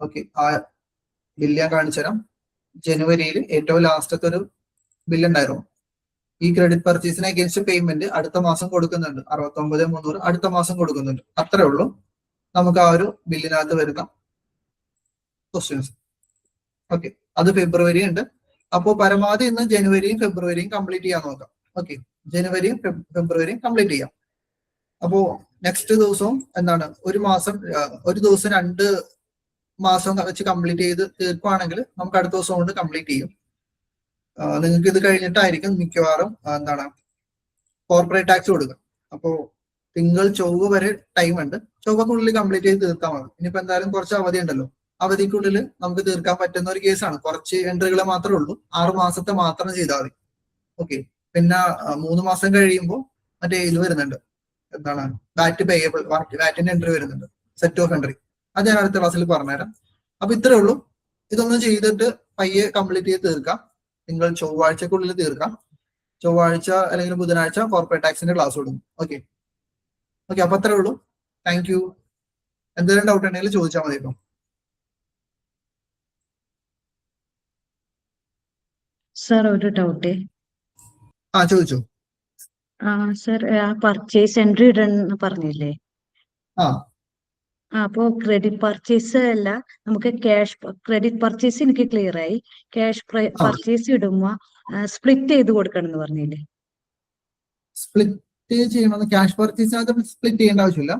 ഓക്കെ, ആ ബില്ല് ഞാൻ കാണിച്ചു തരാം. ജനുവരിയിൽ ഏറ്റവും ലാസ്റ്റത്തെ ഒരു ബില്ല് ഉണ്ടായിരുന്നു. ഈ ക്രെഡിറ്റ് പർച്ചേസിന് അഗേൻസ്റ്റ് പേയ്മെന്റ് അടുത്ത മാസം കൊടുക്കുന്നുണ്ട്. 69,300 അടുത്ത മാസം കൊടുക്കുന്നുണ്ട്. അത്രേ ഉള്ളൂ നമുക്ക് ആ ഒരു ബില്ലിനകത്ത് വരുന്ന ക്വസ്റ്റ്യൻസ്. ഓക്കെ, അത് ഫെബ്രുവരി ഉണ്ട്. അപ്പോൾ പരമാവധി ഇന്ന് ജനുവരിയും ഫെബ്രുവരിയും കംപ്ലീറ്റ് ചെയ്യാൻ നോക്കാം. ഓക്കെ, ജനുവരിയും ഫെബ്രുവരിയും കംപ്ലീറ്റ് ചെയ്യാം. അപ്പോ നെക്സ്റ്റ് ദിവസവും എന്താണ് ഒരു ദിവസം 2 മാസം വെച്ച് കംപ്ലീറ്റ് ചെയ്ത് തീർക്കുകയാണെങ്കിൽ നമുക്ക് അടുത്ത ദിവസം കൊണ്ട് കംപ്ലീറ്റ് ചെയ്യും. നിങ്ങൾക്ക് ഇത് കഴിഞ്ഞിട്ടായിരിക്കും മിക്കവാറും എന്താണ് കോർപ്പറേറ്റ് ടാക്സ് കൊടുക്കുക. അപ്പോൾ തിങ്കൾ ചൊവ്വ വരെ ടൈം ഉണ്ട്. ചൊവ്വക്കുള്ളിൽ കംപ്ലീറ്റ് ചെയ്ത് തീർത്താൽ മതി. ഇനിയിപ്പോ എന്തായാലും കുറച്ച് അവധി ഉണ്ടല്ലോ, അവധിക്കുള്ളിൽ നമുക്ക് തീർക്കാൻ പറ്റുന്ന ഒരു കേസാണ്. കുറച്ച് എൻട്രികൾ മാത്രമേ ഉള്ളൂ. 6 മാസത്തെ മാത്രം ചെയ്താൽ മതി. ഓക്കെ, പിന്നെ 3 മാസം കഴിയുമ്പോൾ മറ്റേ ഇത് വരുന്നുണ്ട്, എന്താണ് വാറ്റ് പേയബിൾ, വാറ്റിന്റെ എൻട്രി വരുന്നുണ്ട്, സെറ്റ് ഓഫ് എൻട്രി. അത് ഞാൻ അടുത്ത ക്ലാസ്സിൽ പറഞ്ഞുതരാം. അപ്പൊ ഇത്രേ ഉള്ളൂ. ഇതൊന്നും ചെയ്തിട്ട് പയ്യെ കംപ്ലീറ്റ് ചെയ്ത് തീർക്കാം. നിങ്ങൾ ചൊവ്വാഴ്ചക്കുള്ളിൽ തീർക്കാം. ചൊവ്വാഴ്ച അല്ലെങ്കിൽ ബുധനാഴ്ച കോർപ്പറേറ്റ് ടാക്സിന്റെ ക്ലാസ് കൊടുക്കും. ഓക്കെ, അപ്പൊ അത്രേ ഉള്ളൂ. Thank you. എന്തെങ്കിലും ഡൗട്ട് ഉണ്ടെങ്കിൽ ചോദിച്ചാൽ മതി. ഇപ്പം സർ ഒരു ഡൗട്ട്. ചോദിച്ചു. സർ പർച്ചേസ് എൻട്രി ഇടണമെന്ന് പറഞ്ഞില്ലേ? അപ്പോ ക്രെഡിറ്റ് പർച്ചേസ് അല്ല, നമുക്ക് ക്യാഷ് ക്രെഡിറ്റ് പർച്ചേസ് എനിക്ക് ക്ലിയർ ആയി. ക്യാഷ് ആ. പർച്ചേസ് ഇടുമ്പോ സ്പ്ലിറ്റ് ചെയ്ത് കൊടുക്കണം എന്ന് പറഞ്ഞില്ലേ? സ്പ്ലിറ്റ് ചെയ്യണമെന്ന് ക്യാഷ് പർച്ചേസിനകത്ത് സ്പ്ലിറ്റ് ചെയ്യേണ്ട ആവശ്യമില്ല.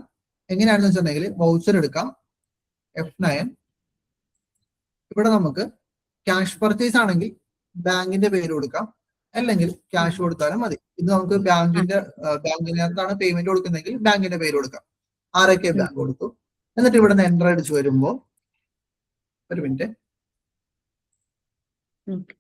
എങ്ങനെയാണെന്ന് വെച്ചിട്ടുണ്ടെങ്കിൽ വൗച്ചർ എടുക്കാം, F9. ഇവിടെ നമുക്ക് ക്യാഷ് പർച്ചേസ് ആണെങ്കിൽ ബാങ്കിന്റെ പേര് കൊടുക്കാം, അല്ലെങ്കിൽ ക്യാഷ് കൊടുത്താലും മതി. ഇത് നമുക്ക് ബാങ്കിനകത്താണ് പേയ്മെന്റ് കൊടുക്കുന്നെങ്കിൽ ബാങ്കിന്റെ പേര് കൊടുക്കാം. ആരൊക്കെ ബാങ്ക് കൊടുത്തു, എന്നിട്ട് ഇവിടെ നിന്ന് എൻ്റർ അടിച്ച് വരുമ്പോൾ ഒരു മിനിറ്റ്. ഓക്കെ.